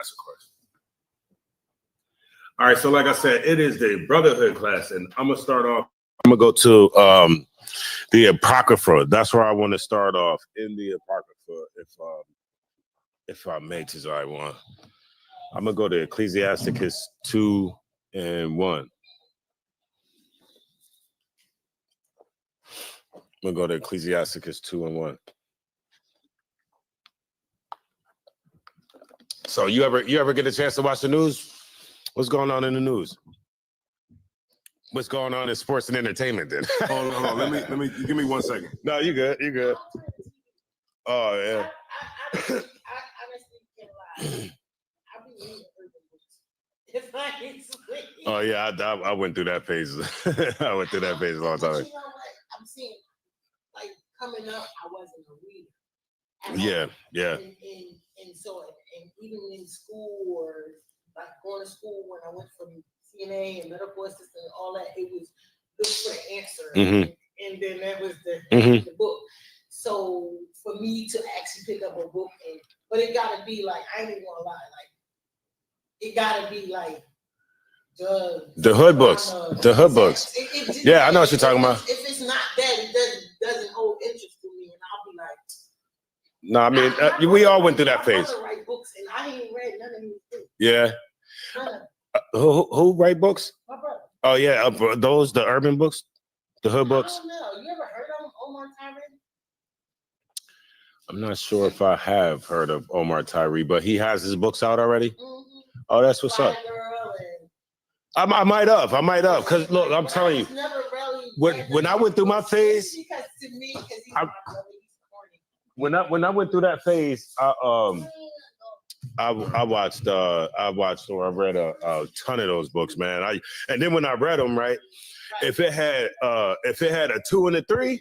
That's a question. All right, so like I said, it is the Brotherhood class, and I'm gonna start off. I'm gonna go to the Apocrypha. That's where I want to start off, in the Apocrypha, if I may, I want. I'm gonna go to Ecclesiasticus 2 and 1. I'm gonna go to Ecclesiasticus 2 and 1. So you ever get a chance to watch the news? What's going on in the news? What's going on in sports and entertainment then? Hold on. Let me give me 1 second. No, you good. You good. Oh yeah. I honestly can't lie. I be reading urban books. It's like it's sweet. Oh yeah, I went through that phase. I went through that phase a long time. But you know what? I'm seeing, like, coming up, I wasn't a reader. Yeah. And so, and even in school, or like going to school when I went from CNA and medical assistant and all that, it was look for the answer. Mm-hmm. And then that was Mm-hmm. the book. So for me to actually pick up a book, but it gotta be like, I ain't even gonna lie, like it gotta be like the hood books. The hood books. Yeah, I know what you're talking about. If it's not that, it doesn't hold interest to me, and I'll be like, no, I mean, we all went through that phase. I write books, and I ain't read none of these books. Yeah. Who write books? My brother. Oh yeah, those the urban books, the hood books. I don't know. You ever heard of Omar Tyree? I'm not sure if I have heard of Omar Tyree, but he has his books out already. Mm-hmm. Oh, that's what's up. I might have, because look, I'm telling you, when I went through my phase, because to me, when I went through that phase, I watched or I read a ton of those books, man. And then when I read them, right, if it had a 2 and a 3,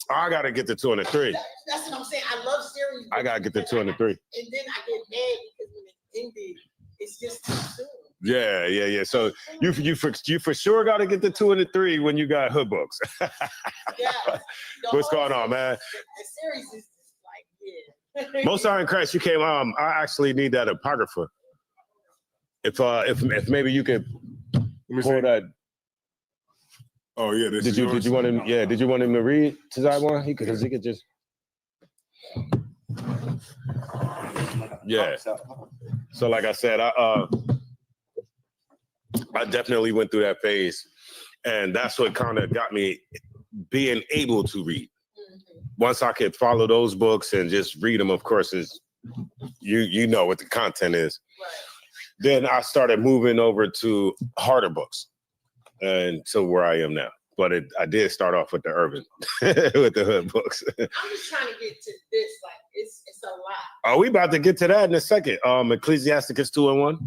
I gotta get the 2 and a 3. That's what I'm saying. I love series. I gotta get the 2 and a 3. And then I get mad because when it ended, it's just too soon. Yeah. So you for sure gotta get the 2 and the 3 when you got hood books. Yeah. What's going on, man? The series is just like, yeah. Most Iron Christ, you came. I actually need that Apocrypha. If maybe you could pull that. Oh yeah, did you want him? Yeah, did you want him to read to Taiwan? He could just. Yeah. So like I said, I definitely went through that phase, and that's what kind of got me being able to read. Mm-hmm. Once I could follow those books and just read them, of course, is you know what the content is. Right. Then I started moving over to harder books, and to where I am now. But I did start off with the urban, with the hood books. I'm just trying to get to this. Like it's a lot. Oh, we about to get to that in a second. Ecclesiasticus 2 and 1.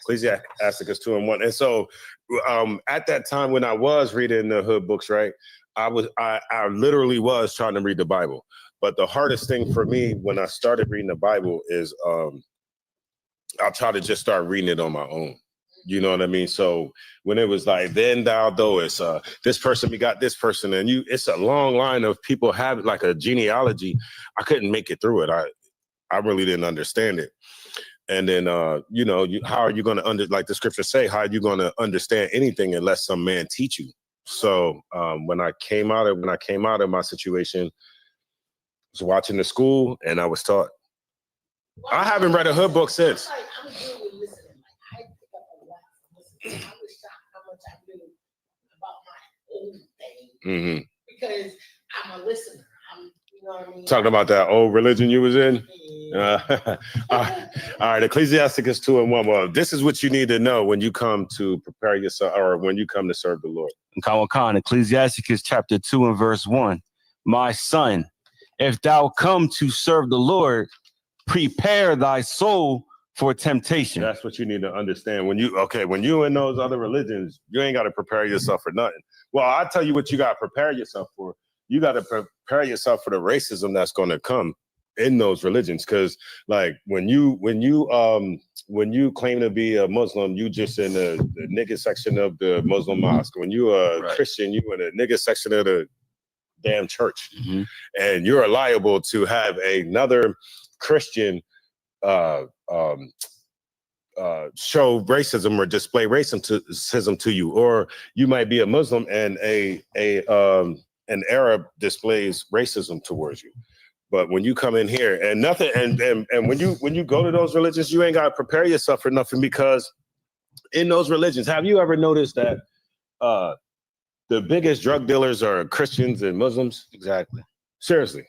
Ecclesiasticus 2 and 1. And so, at that time when I was reading the hood books, right, I literally was trying to read the Bible. But the hardest thing for me when I started reading the Bible is I'll try to just start reading it on my own. You know what I mean? So when it was like, then thou doest, this person begot this person, and it's a long line of people have like a genealogy. I couldn't make it through it. I really didn't understand it. And then, how are you going to like the scriptures say, how are you going to understand anything unless some man teach you? So when I came out of my situation, I was watching the school and I was taught. I haven't read a hood book since. I'm good with listening. Like I pick up a lot from listening. I was shocked how much I knew about my old thing. Mm-hmm. Because I'm a listener. You know what I mean? Talking about that old religion you was in. Yeah. All right, Ecclesiasticus 2 and 1. Well, this is what you need to know when you come to prepare yourself, or when you come to serve the Lord. Khan, Ecclesiasticus chapter 2 and verse 1. My son, if thou come to serve the Lord, prepare thy soul for temptation. That's what you need to understand. When you in those other religions, you ain't got to prepare yourself for nothing. Well, I'll tell you what you got to prepare yourself for. You got to prepare yourself for the racism that's going to come in those religions. Because like when you claim to be a Muslim, you just in the nigga section of the Muslim mosque. When you a Christian, you in the nigga section of the damn church. Mm-hmm. And you're liable to have another Christian show racism or display racism to you, or you might be a Muslim and an Arab displays racism towards you. But when you come in here and nothing, and when you go to those religions, you ain't got to prepare yourself for nothing, because in those religions, have you ever noticed that the biggest drug dealers are Christians and Muslims? Exactly. Seriously.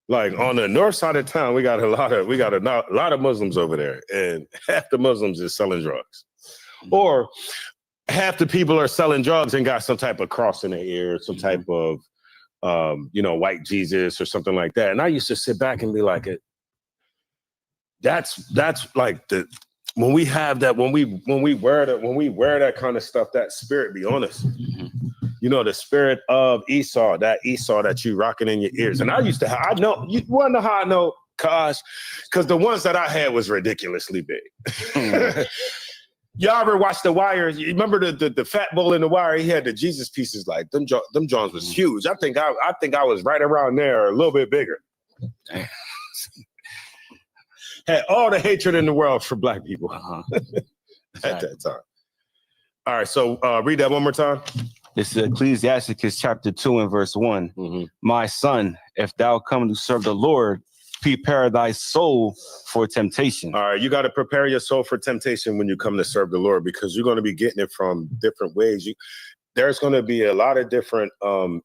Like on the north side of town, we got a lot of Muslims over there, and half the Muslims is selling drugs, or half the people are selling drugs and got some type of cross in their ear, some type of white Jesus or something like that. And I used to sit back and be like, that's like when we have that, when we wear that kind of stuff, that spirit be on us. The spirit of Esau that you rocking in your ears. And I used to I know, you wanna know how I know? Because the ones that I had was ridiculously big. Y'all ever watch The Wire? You remember the fat bull in The Wire? He had the Jesus pieces, like them Johns was huge. I think I was right around there, or a little bit bigger. Had all the hatred in the world for black people at that time. All right, so read that one more time. This is Ecclesiasticus chapter 2 and verse 1. Mm-hmm. My son, if thou come to serve the Lord, prepare thy soul for temptation. All right, you got to prepare your soul for temptation when you come to serve the Lord, because you're going to be getting it from different ways. There's going to be a lot of different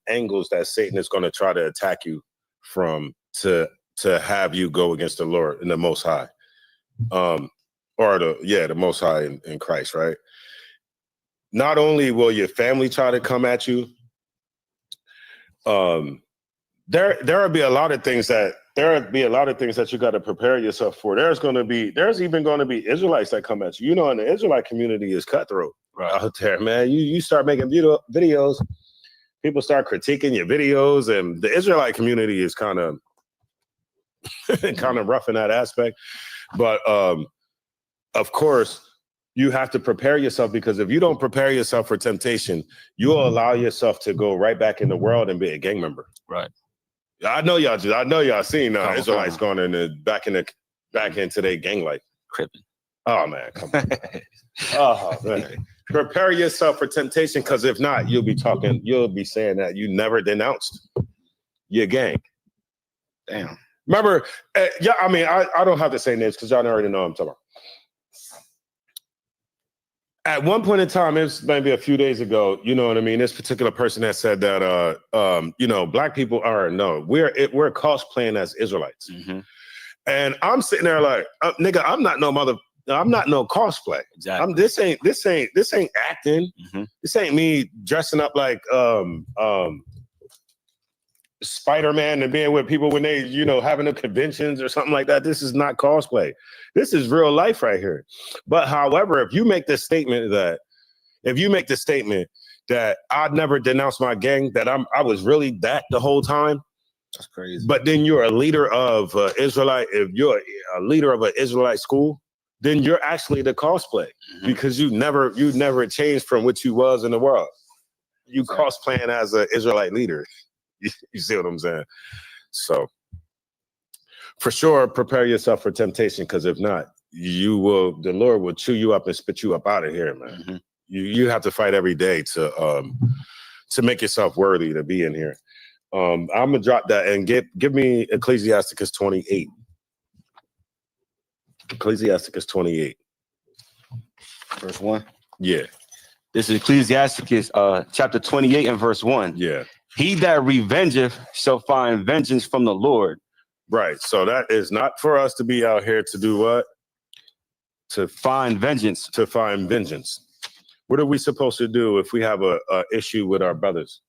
angles that Satan is going to try to attack you from to have you go against the Lord and the Most High, the Most High in Christ, right? Not only will your family try to come at you, there'll be a lot of things that you got to prepare yourself for. There's even going to be Israelites that come at you. And the Israelite community is cutthroat out there, man. You start making videos, people start critiquing your videos, and the Israelite community is kind of rough in that aspect. But of course, you have to prepare yourself, because if you don't prepare yourself for temptation, you'll allow yourself to go right back in the world and be a gang member. Right. I know y'all seen Israelites going back into their gang life. Crippin'. Oh man, come on. Oh man. Prepare yourself for temptation, because if not, you'll be saying that you never denounced your gang. Damn. Remember, I don't have to say names because y'all already know what I'm talking about. At one point in time, it was maybe a few days ago, you know what I mean? This particular person that said that, black people we're cosplaying as Israelites. Mm-hmm. And I'm sitting there like, nigga, I'm not no cosplay. Exactly. This ain't acting. Mm-hmm. This ain't me dressing up like Spider-Man and being with people when they, having the conventions or something like that. This is not cosplay. This is real life right here. But however, if you make the statement that I'd never denounced my gang, that I was really that the whole time. That's crazy. But then you're a leader of Israelite. If you're a leader of an Israelite school, then you're actually the cosplay, because you never changed from what you was in the world. You cosplaying as an Israelite leader. You see what I'm saying? So for sure, prepare yourself for temptation, because if not, the Lord will chew you up and spit you up out of here, man. Mm-hmm. You have to fight every day to make yourself worthy to be in here. I'm gonna drop that and give me Ecclesiasticus 28. Ecclesiasticus 28. Verse 1. Yeah. This is Ecclesiasticus chapter 28 and verse 1. Yeah. He that revengeth shall find vengeance from the Lord. Right. So that is not for us to be out here to do what? To find vengeance. To find vengeance. What are we supposed to do if we have a issue with our brothers?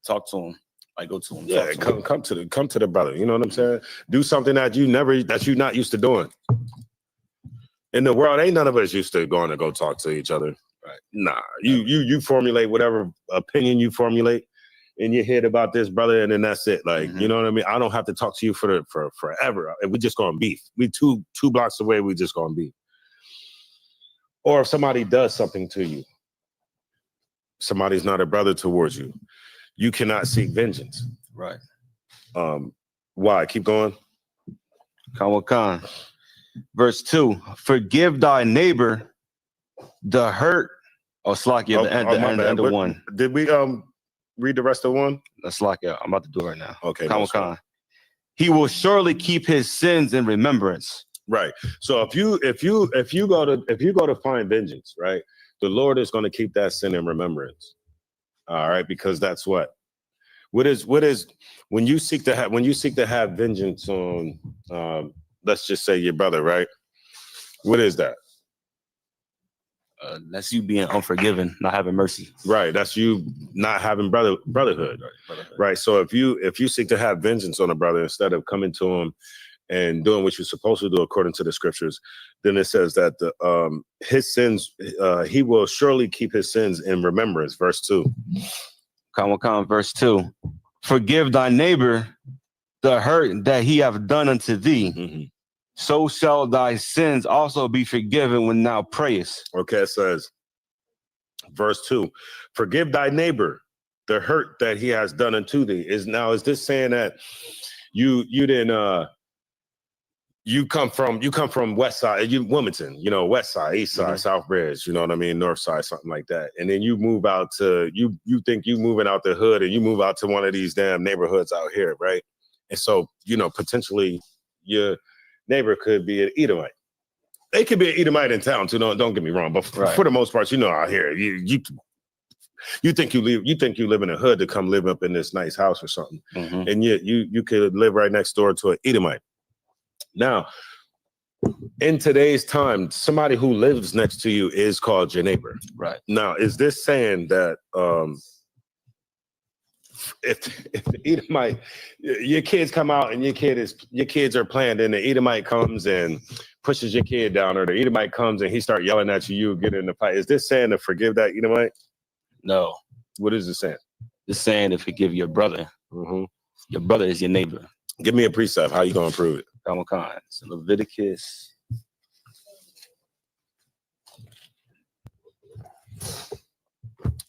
Talk to him. Like, go to him. Yeah, come to the brother. You know what I'm saying? Do something that you're not used to doing. In the world, ain't none of us used to going to go talk to each other. Right. Nah, you formulate whatever opinion you formulate in your head about this brother, and then that's it. Like, you know what I mean? I don't have to talk to you for forever. We just gonna beef. We two blocks away, we just gonna beef. Or if somebody does something to you, somebody's not a brother towards you, you cannot seek vengeance. Right. Why? Keep going. Khan. Verse 2. Forgive thy neighbor the hurt. Oh, Slakia, the end of 1. Did we read the rest of 1? Slakia, I'm about to do it right now. Okay. Khan. He will surely keep his sins in remembrance. Right. So if you go to find vengeance, right, the Lord is going to keep that sin in remembrance. All right, because that's what is when you seek to have vengeance on let's just say your brother, right? What is that? That's you being unforgiving, not having mercy. Right. That's you not having brotherhood. Right. So if you seek to have vengeance on a brother instead of coming to him and doing what you're supposed to do according to the scriptures, then it says that his sins, he will surely keep his sins in remembrance. Verse 2. Khan, verse 2. Forgive thy neighbor the hurt that he hath done unto thee. Mm-hmm. So shall thy sins also be forgiven when thou prayest. Okay, it says, verse 2, forgive thy neighbor the hurt that he has done unto thee. Is this saying that you didn't you come from West Side, Wilmington, West Side, East Side, South Bridge, you know what I mean, North Side, something like that, and then you move out to you think you moving out the hood and you move out to one of these damn neighborhoods out here, right? And so potentially your neighbor could be an Edomite. They could be an Edomite in town too. Don't get me wrong, but for the most part, out here, you think you live in a hood to come live up in this nice house or something, and yet you could live right next door to an Edomite. Now, in today's time, somebody who lives next to you is called your neighbor. Right. Now, is this saying that if the Edomite, your kids come out and your kids are playing, then the Edomite comes and pushes your kid down, or the Edomite comes and he start yelling at you get in the fight? Is this saying to forgive that Edomite? No. What is it saying? It's saying to forgive your brother. Your brother is your neighbor. Give me a precept. How you gonna prove it? Khan. So Leviticus.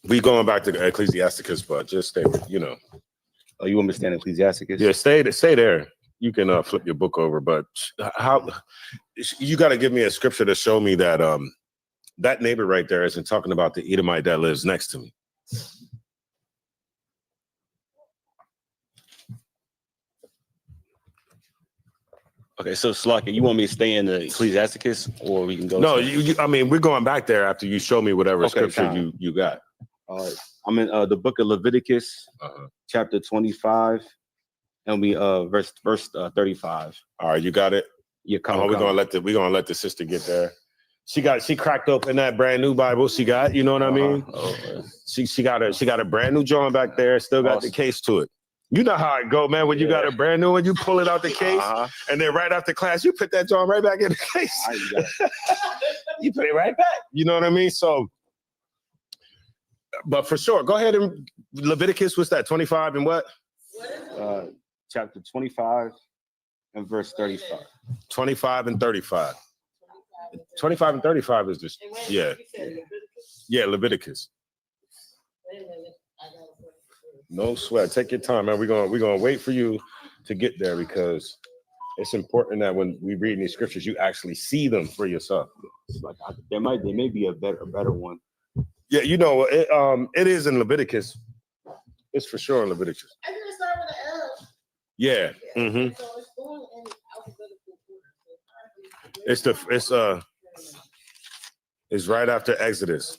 We going back to Ecclesiasticus, but just stay with, Oh, you want me to stand in Ecclesiasticus? Yeah, stay there. You can flip your book over, but how you got to give me a scripture to show me that that neighbor right there isn't talking about the Edomite that lives next to me. Okay, so Slakia, you want me to stay in the Ecclesiasticus, or we can go? No, we're going back there after you show me whatever scripture you got. All right, I'm in the book of Leviticus, chapter 25, and we verse 35. All right, you got it. Yeah, we're gonna let the sister get there. She cracked open that brand new Bible she got. You know what I mean? She got a brand new John back there. Still got the case to it. You know how it go, man. When you got a brand new one, you pull it out the case, and then right after class, you put that John right back in the case. You put it right back. You know what I mean? So, but for sure, go ahead and Leviticus. What's that? 25 and what? Chapter 25 and verse 35. 25 and 35. 25 and 35 is this. Yeah, Leviticus. Wait a minute. No sweat. Take your time, man. We're gonna wait for you to get there, because it's important that when we read these scriptures, you actually see them for yourself. Like there may be a better one. Yeah, it is in Leviticus. It's for sure in Leviticus. I didn't start with an L. Yeah. So it's going in alphabetical order. It's right after Exodus.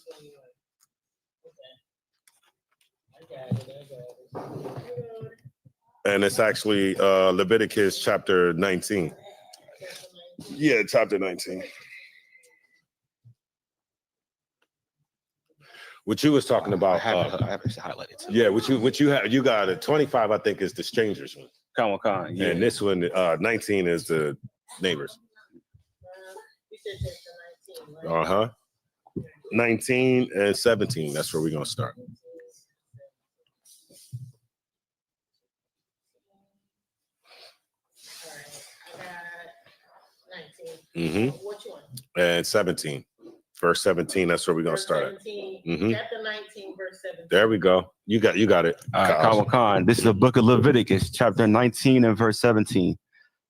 And it's actually Leviticus chapter 19. Yeah, chapter 19. What you was talking about? I have it highlighted. Yeah, what you have? You got a 25. I think is the strangers one. Khan. Yeah. And this one, 19 is the neighbors. You said just the 19, right? 19 and 17. That's where we're gonna start. Which one? And 17. Verse 17. That's where we're gonna start. Chapter 19, verse 17. There we go. You got it. Khan. This is the book of Leviticus, chapter 19 and verse 17.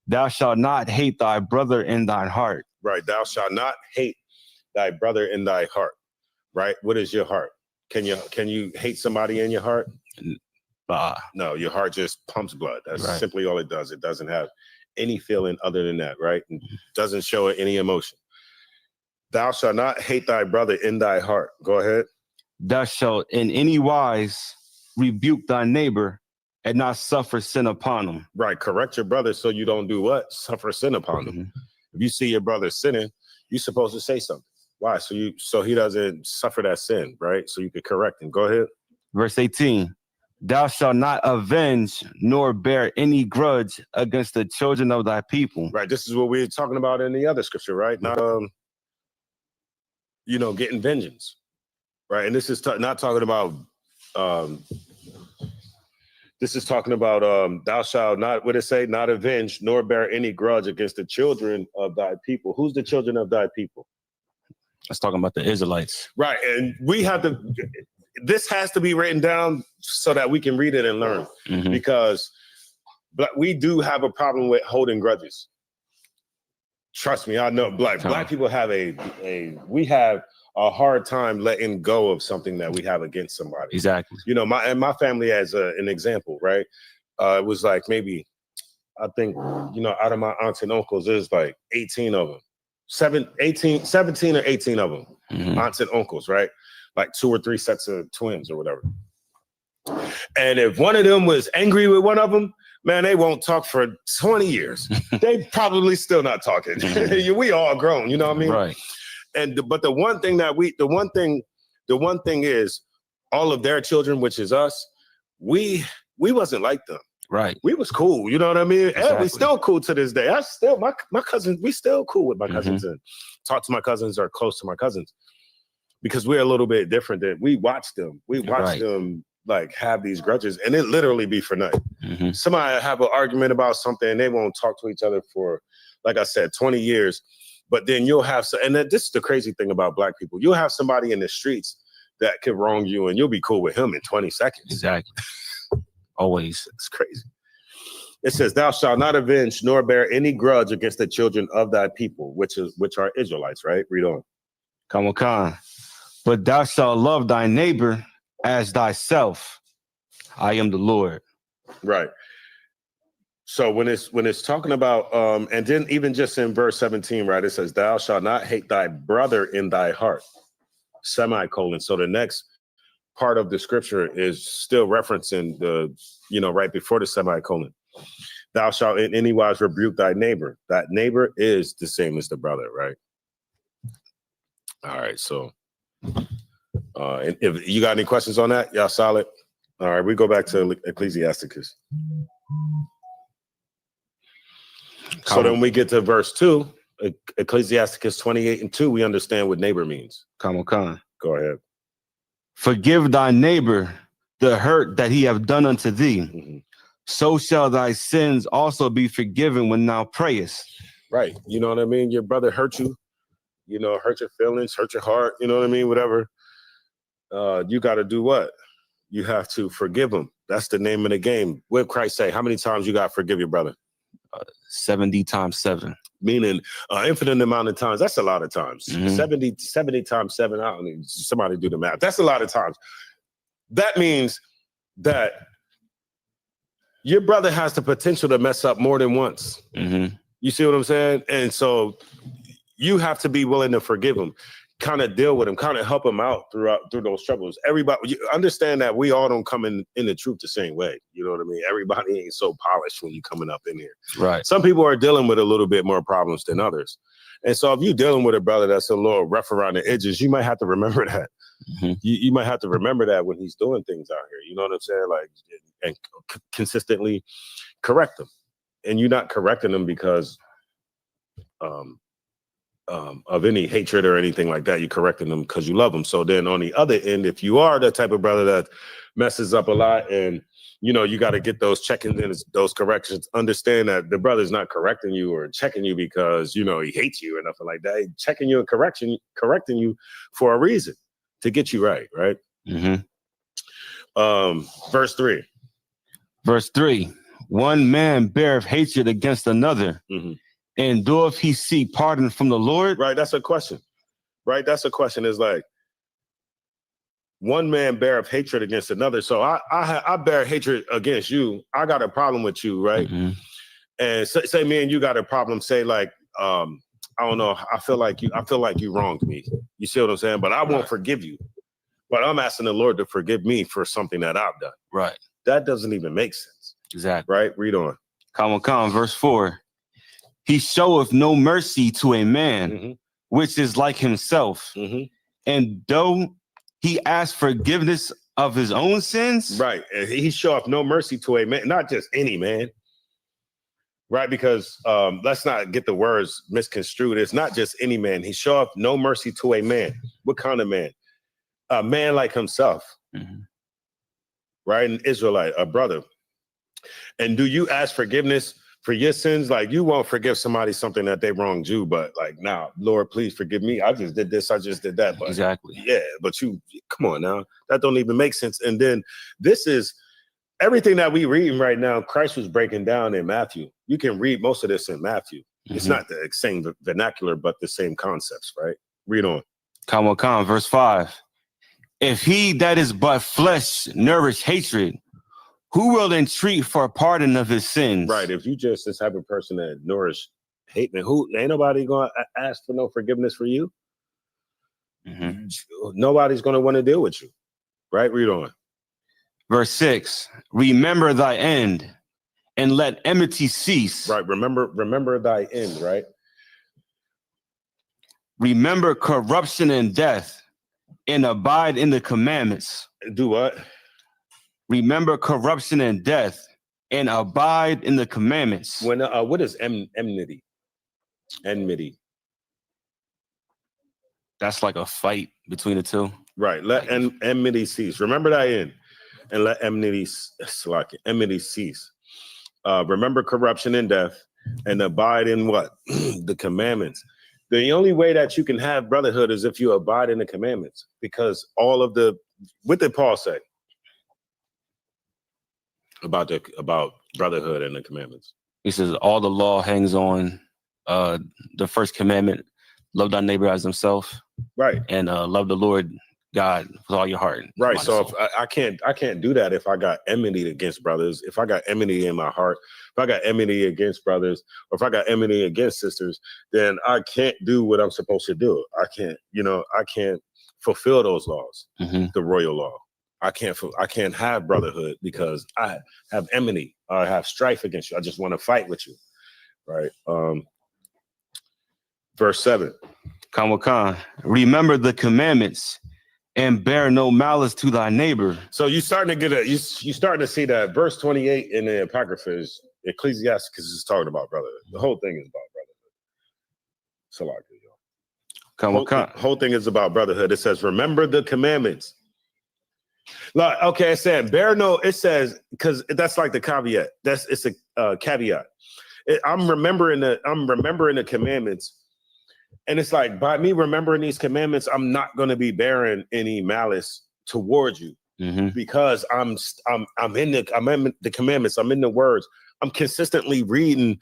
Thou shalt not hate thy brother in thine heart. Right. Thou shalt not hate thy brother in thy heart. Right. What is your heart? Can you hate somebody in your heart? No, your heart just pumps blood. That's Right. simply all it does. It doesn't have any feeling other than that, right? It doesn't show any emotion. Thou shalt not hate thy brother in thy heart. Go ahead. Thou shalt in any wise rebuke thy neighbor and not suffer sin upon him. Right. Correct your brother so you don't do what? Suffer sin upon him. Mhm. If you see your brother sinning, you're supposed to say something. Why? So he doesn't suffer that sin, right? So you could correct him. Go ahead. Verse 18. Thou shalt not avenge nor bear any grudge against the children of thy people. Right. This is what we were talking about in the other scripture, right? Not getting vengeance. Right. And this is not talking about this is talking about thou shalt not, what it say, not avenge nor bear any grudge against the children of thy people. Who's the children of thy people? Let's talk about the Israelites. Right. And this has to be written down so that we can read it and learn, Mhm. because we do have a problem with holding grudges. Trust me, I know black people have we have a hard time letting go of something that we have against somebody. Exactly. My family as an example, right? It was like maybe, I think, out of my aunts and uncles, there's like 18 of them. 17 or 18 of them, Mhm. aunts and uncles, right? Like 2 or 3 sets of twins or whatever. And if one of them was angry with one of them, man, they won't talk for 20 years. They probably still not talking. Mhm. We all grown, you know what I mean? Right. But the one thing is, all of their children, which is us, we wasn't like them. Right. We was cool, you know what I mean? Exactly. And we still cool to this day. I still my cousins, we still cool with my cousins and talk to my cousins or close to my cousins, because we're a little bit different. Than we watch them. We watch them like have these grudges, and it literally be for nothing. Mhm. Somebody have an argument about something, and they won't talk to each other for, like I said, 20 years. But then you'll have and this is the crazy thing about black people. You'll have somebody in the streets that could wrong you, and you'll be cool with him in 20 seconds. Exactly. Always. It's crazy. It says, thou shalt not avenge nor bear any grudge against the children of thy people, which are Israelites, right? Read on. Come on. But thou shalt love thy neighbor as thyself. I am the Lord. Right. So when it's talking about, and then even just in verse 17, right, it says, thou shalt not hate thy brother in thy heart, semicolon. So the next part of the scripture is still referencing the, right before the semicolon. Thou shalt in any wise rebuke thy neighbor. That neighbor is the same as the brother, right? All right. So and if you got any questions on that, y'all solid? All right. We go back to Ecclesiasticus. So then we get to verse 2, Ecclesiasticus 28:2. We understand what neighbor means. Come on. Go ahead. Forgive thy neighbor the hurt that he have done unto thee. Mm-hmm. So shall thy sins also be forgiven when thou prayest. Right. You know what I mean? Your brother hurt you, hurt your feelings, hurt your heart, you know what I mean? Whatever. You got to do what? You have to forgive him. That's the name of the game. What did Christ say? How many times you got to forgive your brother? 70 times 7. Meaning infinite amount of times. That's a lot of times. Mhm. 70 times 7. I don't need somebody do the math. That's a lot of times. That means that your brother has the potential to mess up more than once. Mm-hmm. You see what I'm saying? And so you have to be willing to forgive him, kind of deal with him, kind of help him out through those troubles. Everybody, you understand that we all don't come in the truth the same way. You know what I mean? Everybody ain't so polished when you coming up in here. Right. Some people are dealing with a little bit more problems than others. And so if you're dealing with a brother that's a little rough around the edges, you might have to remember that. Mm-hmm. You might have to remember that when he's doing things out here. You know what I'm saying? Like, and consistently correct them. And you're not correcting them because of any hatred or anything like that. You're correcting them because you love them. So then on the other end, if you are the type of brother that messes up a lot and, you got to get those check-ins and those corrections, understand that the brother's not correcting you or checking you because, he hates you or nothing like that. He's checking you and correcting you for a reason to get you right, right? Mm-hmm. Verse 3. Verse 3. one man beareth hatred against another, Mhm. and doeth he seek pardon from the Lord? Right. That's a question. Right. That's a question. Is like one man beareth hatred against another. So I bear hatred against you. I got a problem with you, right? Mhm. And say me and you got a problem. Say like, I don't know. I feel like you wronged me. You see what I'm saying? But I won't forgive you. But I'm asking the Lord to forgive me for something that I've done. Right. That doesn't even make sense. Exactly. Right? Read on. Verse 4. He showeth no mercy to a man, Mhm. which is like himself. Mhm. And though he ask forgiveness of his own sins, Right. And he showeth no mercy to a man, not just any man. Right, because let's not get the words misconstrued. It's not just any man. He showeth no mercy to a man. What kind of man? A man like himself. Mhm. Right? An Israelite, a brother. And do you ask forgiveness for your sins? Like you won't forgive somebody something that they wronged you, but like, now, Lord, please forgive me. I just did this. I just did that. But exactly. yeah, but you, come on now. That don't even make sense. And then this is everything that we reading right now. Christ was breaking down in Matthew. You can read most of this in Matthew. It's Mhm. not the same vernacular, but the same concepts, right? Read on. Verse 5. If he that is but flesh nourish hatred, who will entreat for pardon of his sins? Right. If you just this type of person that nourish hate, man, who ain't nobody gonna ask for no forgiveness for you. Mhm. Nobody's gonna want to deal with you. Right? Read on. Verse 6. Remember thy end, and let enmity cease. Right. Remember thy end, right? Remember corruption and death, and abide in the commandments. Do what? Remember corruption and death, and abide in the commandments. When what is enmity? Enmity. That's like a fight between the two. Right. Let enmity cease. Remember thy end, and let enmity cease. Remember corruption and death, and abide in what? The commandments. The only way that you can have brotherhood is if you abide in the commandments, because what did Paul say about brotherhood and the commandments? He says all the law hangs on the first commandment: love thy neighbor as himself, Right. and love the Lord God with all your heart. Right. So if I can't do that if I got enmity against brothers, if I got enmity in my heart, if I got enmity against brothers, or if I got enmity against sisters, then I can't do what I'm supposed to do. I can't fulfill those laws, Mhm. the royal law. I can't have brotherhood because I have enmity. I have strife against you. I just want to fight with you. Right. Verse 7. Remember the commandments, and bear no malice to thy neighbor. So you starting to get you starting to see that verse 28 in the Apocrypha is Ecclesiastes is talking about brotherhood. The whole thing is about brotherhood. Whole thing is about brotherhood. It says, remember the commandments. Like, okay, it said bear no. It says because that's like the caveat. It's a caveat. I'm remembering the commandments. And it's like, by me remembering these commandments, I'm not going to be bearing any malice towards you, because I'm in the commandments. I'm in the words. I'm consistently reading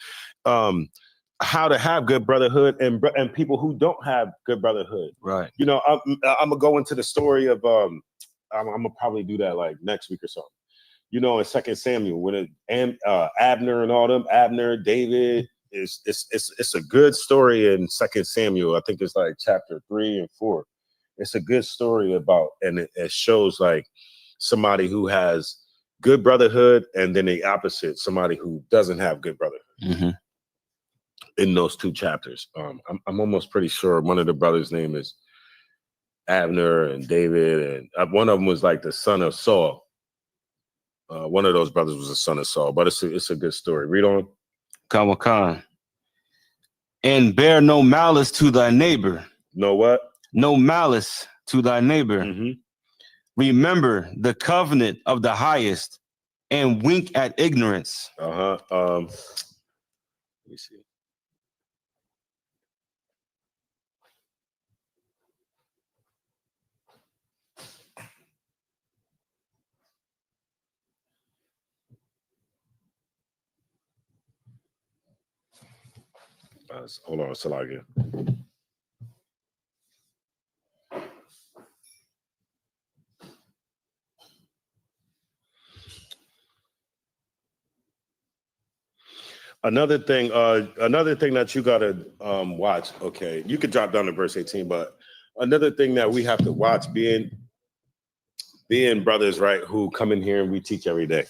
how to have good brotherhood and people who don't have good brotherhood. Right. You know, I'm gonna go into the story of I'm gonna probably do that like next week or something. You know, in 2 Samuel, when Abner and all them, Abner, David. It's a good story in 2 Samuel. I think it's like chapter 3 and 4. It's a good story about, and it shows like somebody who has good brotherhood, and then the opposite, somebody who doesn't have good brotherhood. In those two chapters, I'm almost pretty sure one of the brothers' name is Abner and David, and one of them was like the son of Saul. One of those brothers was the son of Saul, but it's a good story. Read on. And bear no malice to thy neighbor. No what? No malice to thy neighbor. Remember the covenant of the highest, and wink at ignorance. Let me see. Hold on, Salagia. Another thing that you gotta watch. Okay, you could drop down to verse 18, but another thing that we have to watch, being brothers, right, who come in here and we teach every day.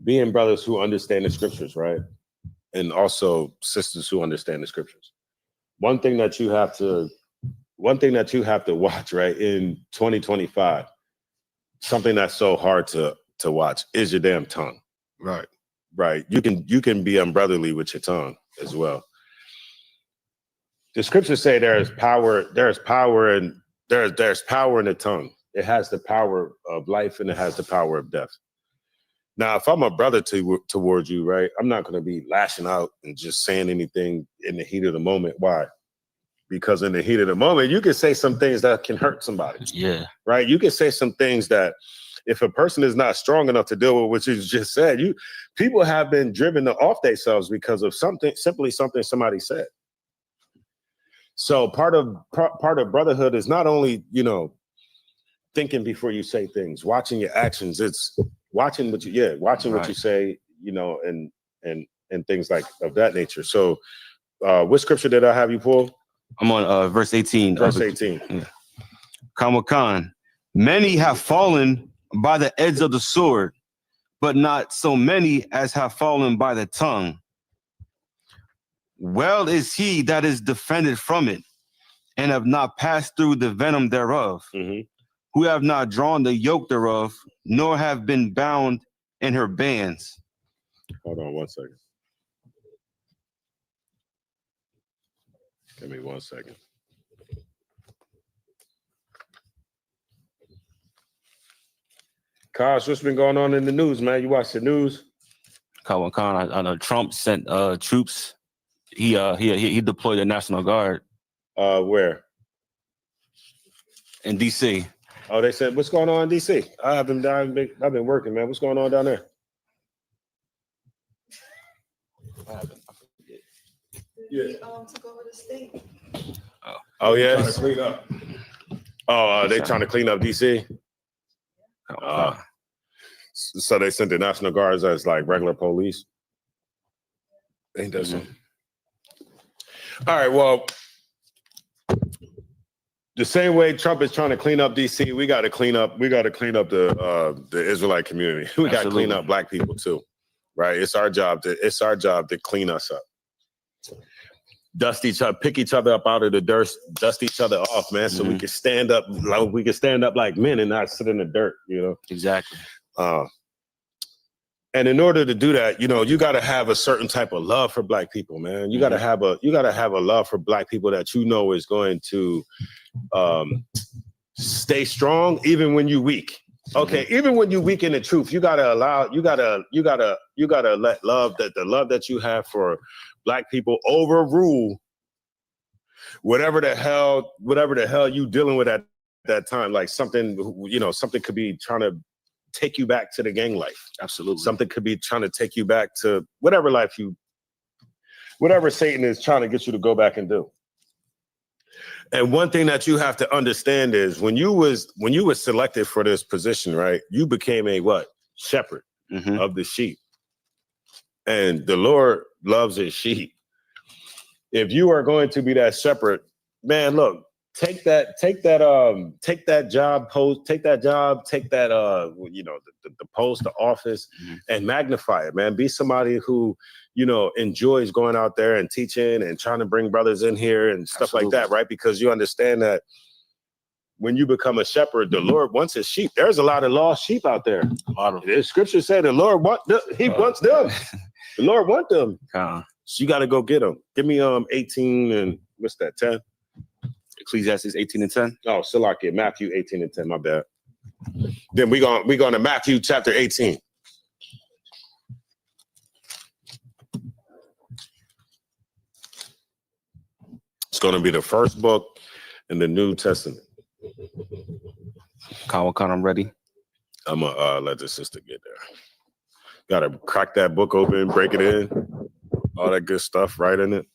Being brothers who understand the scriptures, right? And also sisters who understand the scriptures. One thing that you have to watch, right, in 2025, something that's so hard to watch is your damn tongue. Right. You can be unbrotherly with your tongue as well. The scriptures say there's power in the tongue. It has the power of life and it has the power of death. Now, if I'm a brother towards you, right, I'm not going to be lashing out and just saying anything in the heat of the moment. Why? Because in the heat of the moment, you can say some things that can hurt somebody. Yeah. Right? You can say some things that if a person is not strong enough to deal with what you just said, people have been driven off themselves because of something somebody said. So part of brotherhood is not only, thinking before you say things, watching your actions. It's watching what you say, and things like of that nature. So what scripture did I have you pull? I'm on verse 18. Verse 18. Yeah. Kamakan. Many have fallen by the edge of the sword, but not so many as have fallen by the tongue. Well is he that is defended from it, and have not passed through the venom thereof, who have not drawn the yoke thereof, nor have been bound in her bands. Hold on 1 second. Give me 1 second. Kosh, what's been going on in the news, man? You watch the news? Kawan Khan, I know Trump sent troops. He deployed the National Guard. Where? In DC. Oh, they said, what's going on in DC? I've been working, man. What's going on down there? Yeah. Took over the state. Oh yeah. Trying to clean up. They trying to clean up DC. So they sent the National Guards as like regular police. Ain't that something? All right. Well, the same way Trump is trying to clean up DC, we got to clean up. We got to clean up the Israelite community. We got to clean up Black people too, right? It's our job to clean us up. Dust each other, pick each other up out of the dirt, dust each other off, man, so we can stand up like men and not sit in the dirt, Exactly. And in order to do that, you got to have a certain type of love for Black people, man. You got to have a love for Black people that is going to stay strong even when you weak. Okay, even when you weak in the truth, you gotta let the love that you have for Black people overrule whatever the hell you dealing with at that time. Like something could be trying to take you back to the gang life. Absolutely. Something could be trying to take you back to whatever Satan is trying to get you to go back and do. And one thing that you have to understand is when you was selected for this position, right? You became a what? Shepherd of the sheep. And the Lord loves his sheep. If you are going to be that shepherd, man, look, take that job, the post, the office, and magnify it, man. Be somebody who, enjoys going out there and teaching and trying to bring brothers in here and stuff like that, right? Because you understand that when you become a shepherd, the Lord wants his sheep. There's a lot of lost sheep out there. A lot of the scripture said the Lord wants them. The Lord wants them. So you got to go get them. Give me 18 and what's that, 10? Ecclesiastes 18 and 10. Oh, Salakia, Matthew 18 and 10, my bad. Then we're going to Matthew chapter 18. It's going to be the first book in the New Testament. Khan, I'm ready. I'm going to let the sister get there. Got to crack that book open, break it in. all that good stuff right in it.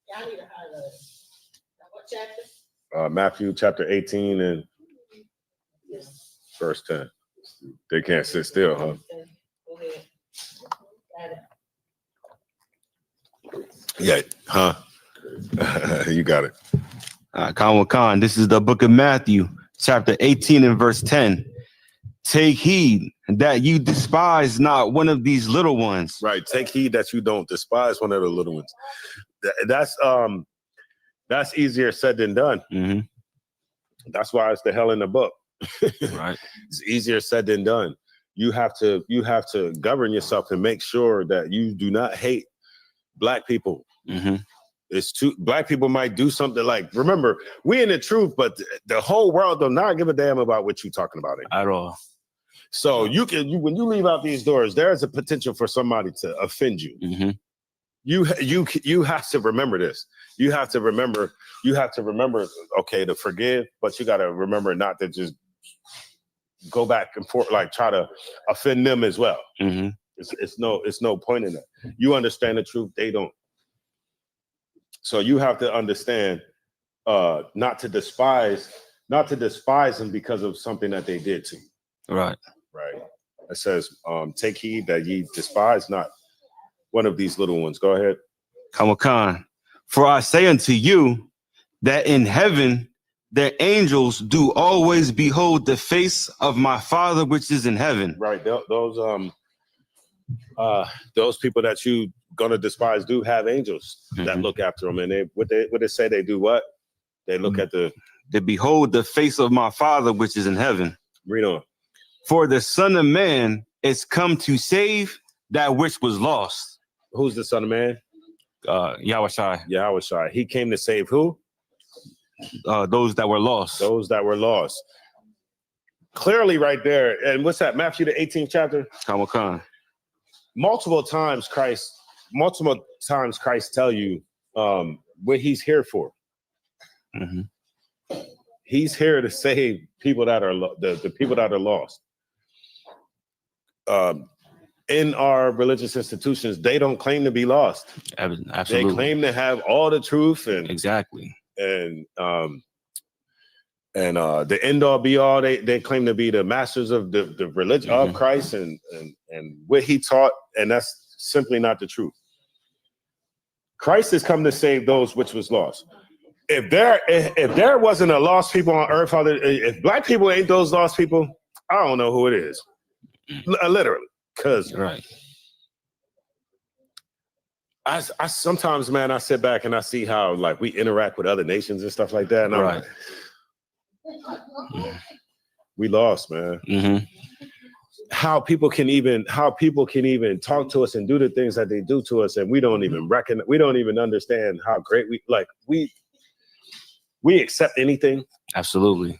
Y'all need to highlight it. Now, what chapter? Matthew chapter 18 and Yes. verse 10. They can't sit still, huh? Go ahead. Got it. Yeah, huh? You got it. Khan, this is the book of Matthew, chapter 18 and verse 10. Take heed that you despise not one of these little ones. Right. Take heed that you don't despise one of the little ones. That's easier said than done. Mm-hmm. That's why it's the hell in the book. Right. It's easier said than done. You have to govern yourself and make sure that you do not hate black people. Mm-hmm. Black people might do something like, remember, we in the truth, but the whole world does not give a damn about what you're talking about At all. So when you leave out these doors, there's a potential for somebody to offend you. Mm-hmm. You have to remember this. You have to remember, okay, to forgive, but you got to remember not to just go back and forth, like try to offend them as well. Mm-hmm. It's no point in that. You understand the truth, they don't. So you have to understand, not to despise them because of something that they did to you. Right. Right. It says, take heed that ye despise not one of these little ones. Go ahead. Khan. For I say unto you that in heaven their angels do always behold the face of my Father which is in heaven. Right. Those people that you gonna despise do have angels that look after them, and what they say they do what? They look at they behold the face of my Father which is in heaven. Read on. For the Son of Man is come to save that which was lost. Who's the Son of Man? Yahushua. Yahushua. He came to save who? Those that were lost. Those that were lost. Clearly right there. And what's that? Matthew the 18th chapter? Khan. Multiple times Christ tell you what he's here for. Mm-hmm. He's here to save people that are the people that are lost. In our religious institutions, they don't claim to be lost. Absolutely. They claim to have all the truth and exactly. And the end all be all. They claim to be the masters of the religion of Christ and what he taught, and that's simply not the truth. Christ has come to save those which was lost. If there wasn't a lost people on earth, if black people ain't those lost people, I don't know who it is. Literally, because right. I sometimes, man, I sit back and I see how like we interact with other nations and stuff like that, and I'm right. like, we lost, man. Mm-hmm. How people can even talk to us and do the things that they do to us, and we don't even understand how great we accept anything. Absolutely.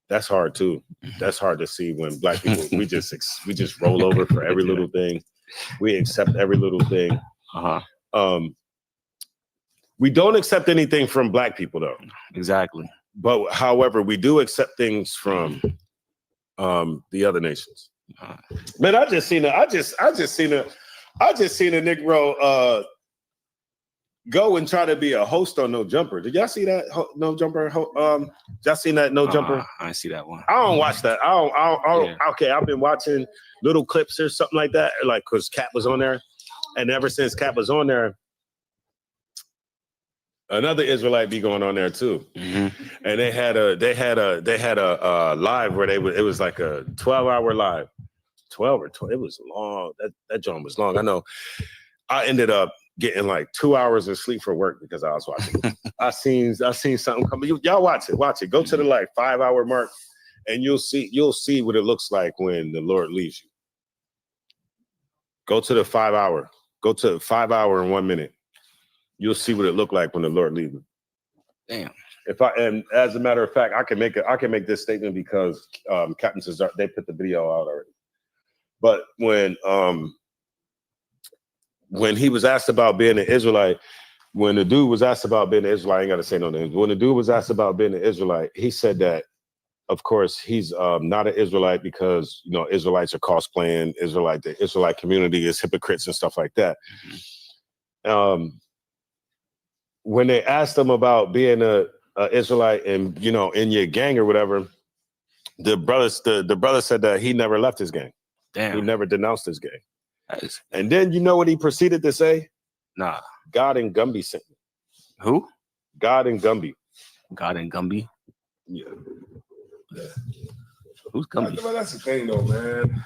That's hard too. That's hard to see when black people we just roll over for every little thing. We accept every little thing. We don't accept anything from black people though. Exactly. But however, we do accept things from the other nations. Man, I just seen a Negro go and try to be a host on No Jumper. Did y'all see that No Jumper? Y'all seen that No Jumper? I see that one. I don't watch that. Okay, I've been watching little clips or something like that, like because Cat was on there, and ever since Cat was on there, another Israelite be going on there too. Mm-hmm. And they had a live where it was like a 12-hour live. 12 or 12. It was long. That joint was long. I know. I ended up getting like 2 hours of sleep for work because I was watching. I seen something come. Y'all watch it. Go to the like 5-hour mark, and you'll see what it looks like when the Lord leaves you. Go to the 5 hour. Go to 5 hour and 1 minute. You'll see what it looked like when the Lord leaves you. Damn. And as a matter of fact, I can make this statement because Captain Cesar, they put the video out already. But when he was asked about being an Israelite, when the dude was asked about being an Israelite, I ain't got to say no names. When the dude was asked about being an Israelite, he said that of course, he's not an Israelite because, you know, Israelites are cosplaying. The Israelite community is hypocrites and stuff like that. When they asked him about being a Israelite and, you know, in your gang or whatever, the brother said that he never left his gang. Damn. He never denounced his gang. Nice. And then you know what he proceeded to say? Nah. God and Gumby sent me. Who? God and Gumby. God and Gumby. Yeah. Who's Gumby? But that's the thing, though, man.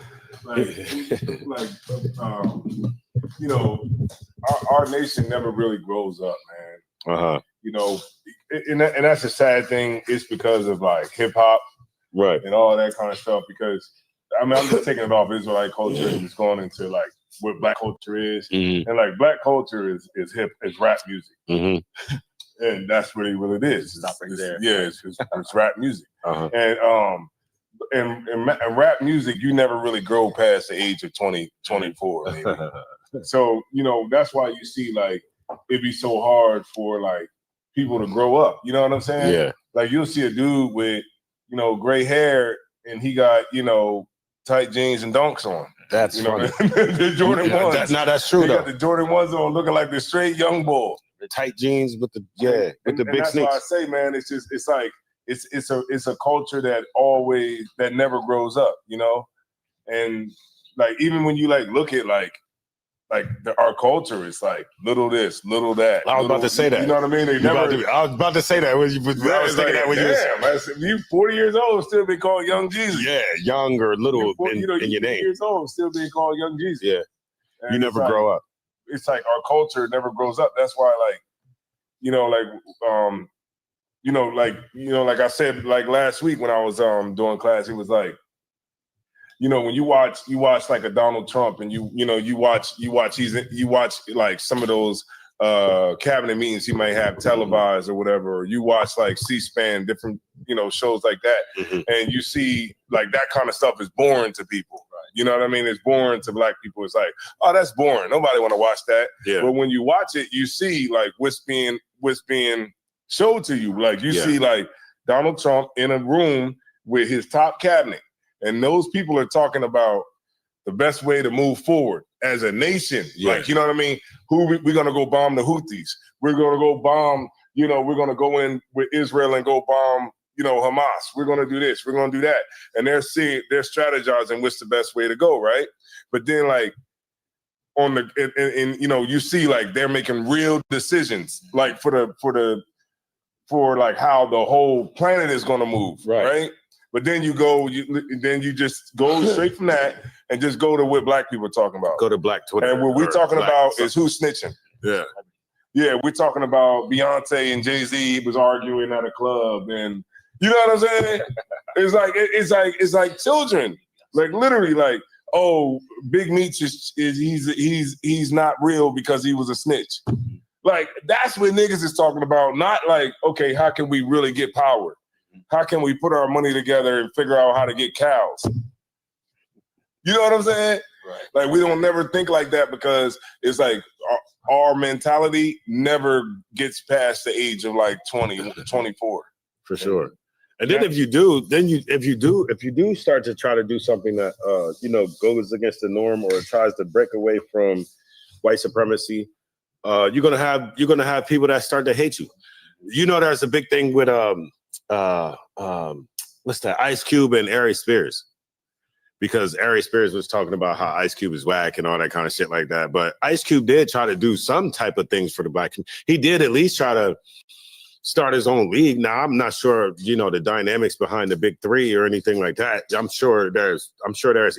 You know, our nation never really grows up, man. Uh-huh. You know, and that's a sad thing. It's because of like hip hop, right, and all that kind of stuff. Because I mean, I'm just taking it off Israelite culture and just going into like what Black culture is, and like Black culture is rap music, and that's really what it is. Stop right there. Yeah, it's rap music, and rap music, you never really grow past the age of 20, 24, maybe. So, you know, that's why you see like it'd be so hard for like people to grow up. You know what I'm saying? Yeah. Like you'll see a dude with, you know, gray hair and he got, you know, tight jeans and dunks on. That's funny. The Jordan ones. That's true. They though. got the Jordan ones on, looking like the straight young bull. The tight jeans with the big that's sneaks. Why I say, man, it's a culture that never grows up, you know, and like even when you like look at like our culture, it's like little this, little that. I was about to say that. You know what I mean? I was about to say that. I was thinking that when you 40 years old, still be called Young Jesus. Yeah, young or little in your name. Years old, still being called Young Jesus. Yeah, and you never grow up. It's like our culture never grows up. That's why, like I said, like last week when I was doing class, it was like, you know, when you watch like a Donald Trump and you watch like some of those cabinet meetings he might have televised or whatever, or you watch like C-SPAN, different, you know, shows like that, and you see like that kind of stuff is boring to people. You know what I mean? It's boring to Black people. It's like, oh, that's boring. Nobody want to watch that. Yeah. But when you watch it, you see like what's being showed to you. Like you see like Donald Trump in a room with his top cabinet. And those people are talking about the best way to move forward as a nation. Yeah. Like, you know what I mean? We're going to go bomb the Houthis. We're going to go bomb, you know, we're going to go in with Israel and go bomb, you know, Hamas. We're going to do this. We're going to do that. And they're strategizing what's the best way to go, right? But then, like, you know, you see, like, they're making real decisions, like, for like how the whole planet is going to move, right? But then you just go straight from that and just go to what Black people are talking about. Go to Black Twitter. And what we're talking about is who's snitching. Yeah. Yeah, we're talking about Beyonce and Jay-Z was arguing at a club, and you know what I'm saying? It's like children. Like literally, like, oh, Big Meech he's not real because he was a snitch. Like that's what niggas is talking about, not like, okay, how can we really get power? How can we put our money together and figure out how to get cows? You know what I'm saying? Right. Like we don't never think like that because it's like our mentality never gets past the age of like 20, 24. For sure. And then if you do start to try to do something that you know, goes against the norm or tries to break away from white supremacy, you're gonna have people that start to hate you. You know, there's a big thing with what's that, Ice Cube and Ari Spears, because Ari Spears was talking about how Ice Cube is whack and all that kind of shit like that. But Ice Cube did try to do some type of things for the Black community. He did at least try to start his own league. Now I'm not sure, you know, the dynamics behind the big three or anything like that. I'm sure there's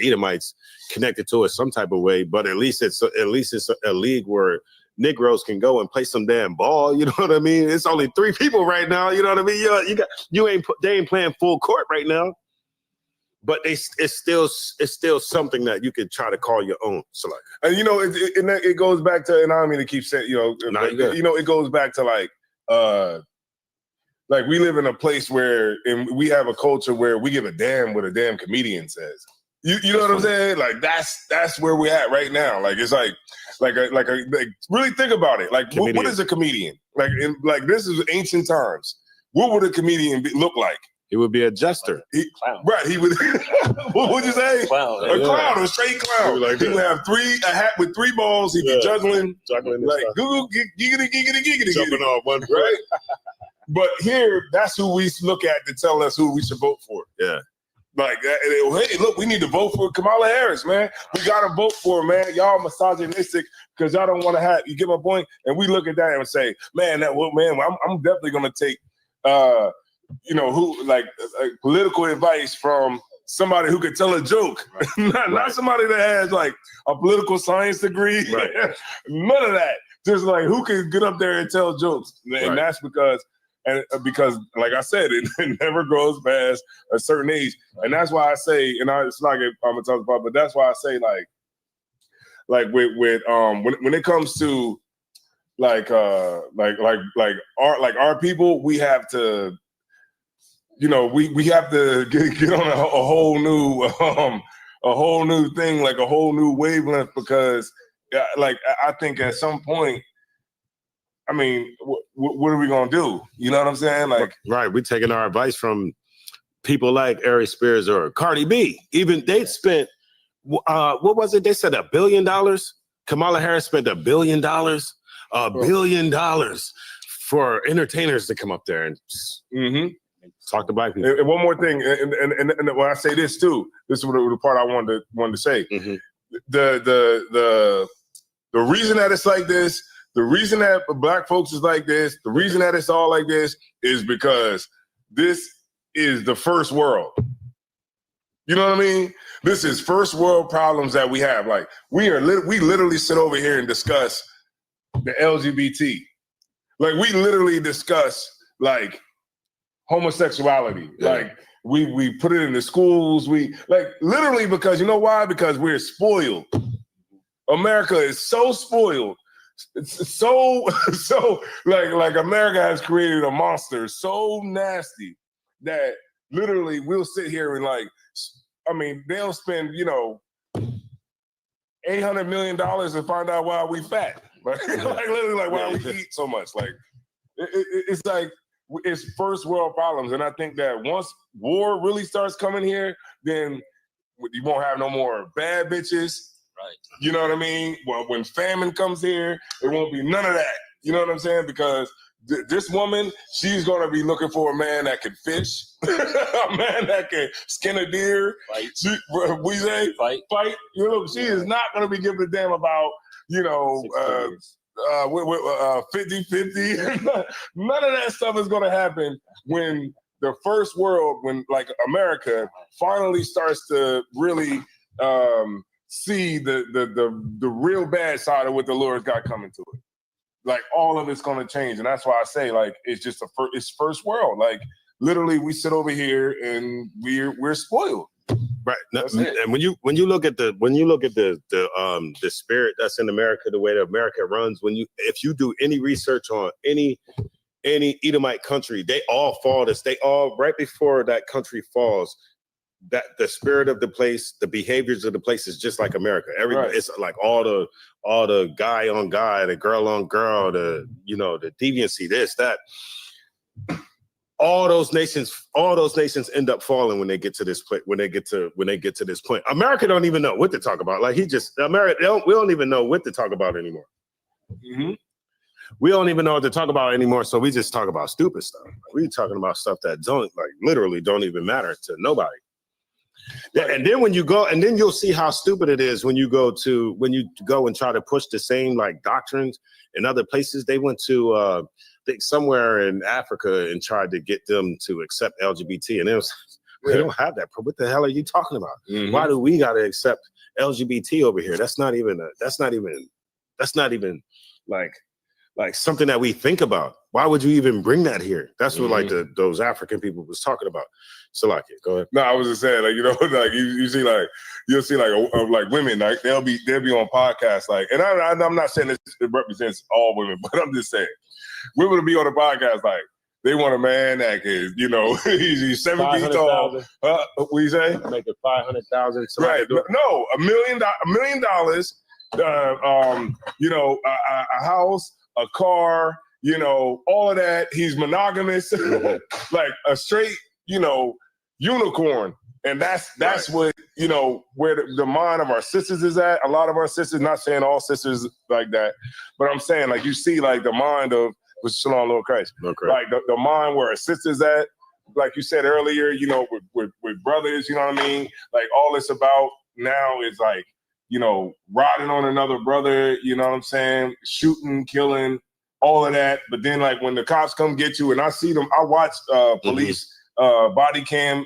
Edomites connected to it some type of way, but at least it's a league where Negroes can go and play some damn ball. You know what I mean? It's only 3 people right now. You know what I mean? They ain't playing full court right now, but it's still something that you could try to call your own. So like, and you know, it goes back to, and I don't mean to keep saying, you know, you know, it goes back to like we live in a place where, and we have a culture where we give a damn what a damn comedian says. You know what I'm saying? Like that's where we're at right now. Like it's like really think about it. Like what is a comedian? Like this is ancient times. What would a comedian look like? He would be a jester. Right, he would. What would you say? Clown. A clown, a straight clown. He would have a hat with 3 balls. He'd be juggling like goo giggity giggity giggity, jumping off one foot. Right. But here, that's who we look at to tell us who we should vote for. Yeah. Like, hey, look, we need to vote for Kamala Harris, man. We got to vote for her, man. Y'all misogynistic because y'all don't want to have, you get my point? And we look at that and say, man, I'm definitely going to take, political advice from somebody who could tell a joke. Right. not somebody that has, like, a political science degree. Right. None of that. Just, like, who can get up there and tell jokes? And that's because, like I said, it never grows past a certain age, and that's why I say, and it's like I'm gonna talk about, but that's why I say, like with when it comes to like our people, we have to, we have to get on a whole new thing, like a whole new wavelength, because like I think at some point. I mean, what are we gonna do? You know what I'm saying? Like, right, we're taking our advice from people like Ari Spears or Cardi B. Even they spent, what was it? They said $1 billion. Kamala Harris spent $1 billion, $1 billion for entertainers to come up there and talk to black people. And one more thing, and when I say this too, this is the part I wanted to say. Mm-hmm. The reason that it's like this. The reason that black folks is like this, the reason that it's all like this is because this is the first world. You know what I mean? This is first world problems that we have. Like we literally sit over here and discuss the LGBT. Like we literally discuss like homosexuality. Yeah. Like we put it in the schools. We like literally because you know why? Because we're spoiled. America is so spoiled. It's so like America has created a monster so nasty that literally we'll sit here and like, I mean, they'll spend, $800 million to find out why we fat. Like literally like why we eat so much. Like it's like it's first world problems. And I think that once war really starts coming here, then you won't have no more bad bitches. Right. You know what I mean? Well, when famine comes here, it won't be none of that. You know what I'm saying? Because this woman, she's going to be looking for a man that can fish, a man that can skin a deer. Fight. We say fight. You know, she is not going to be giving a damn about, 50-50. None of that stuff is going to happen when the first world, when like America finally starts to really see the real bad side of what the Lord's got coming to it. Like all of it's gonna change, and that's why I say like it's just it's first world. Like literally, we sit over here and we're spoiled. Right. And when you look at the spirit that's in America, the way that America runs, if you do any research on any Edomite country, they all fall this. They all right before that country falls. That the spirit of the place, the behaviors of the place is just like America. Everybody, it's like all the guy on guy, the girl on girl, the deviancy, this, that. All those nations end up falling when they get to this point. When they get to this point, America don't even know what to talk about. Like we don't even know what to talk about anymore. Mm-hmm. We don't even know what to talk about anymore. So we just talk about stupid stuff. We talking about stuff that literally don't even matter to nobody. Yeah, and then when you go, and then you'll see how stupid it is when you go and try to push the same like doctrines in other places. They went to I think somewhere in Africa and tried to get them to accept LGBT, and it was we don't have that. What the hell are you talking about? Mm-hmm. Why do we got to accept LGBT over here? That's not even like something that we think about. Why would you even bring that here? That's what like those African people was talking about. So like, go ahead. No, I was just saying, like, like you see, like you'll see, like women, like they'll be on podcasts, like, and I'm not saying this represents all women, but I'm just saying, women will be on a podcast, like they want a man that is, he's 7 feet tall. What you say? Make it 500,000. Right? No, $1 million. A house, a car. All of that. He's monogamous, like a straight. unicorn. And that's what, where the mind of our sisters is at. A lot of our sisters, not saying all sisters like that, but I'm saying like you see like the mind of with Shalom Lord Christ. Okay. Like the mind where our sisters at, like you said earlier, with brothers, you know what I mean? Like all it's about now is like, riding on another brother, you know what I'm saying? Shooting, killing, all of that. But then like when the cops come get you, and I see them, I watch police body cam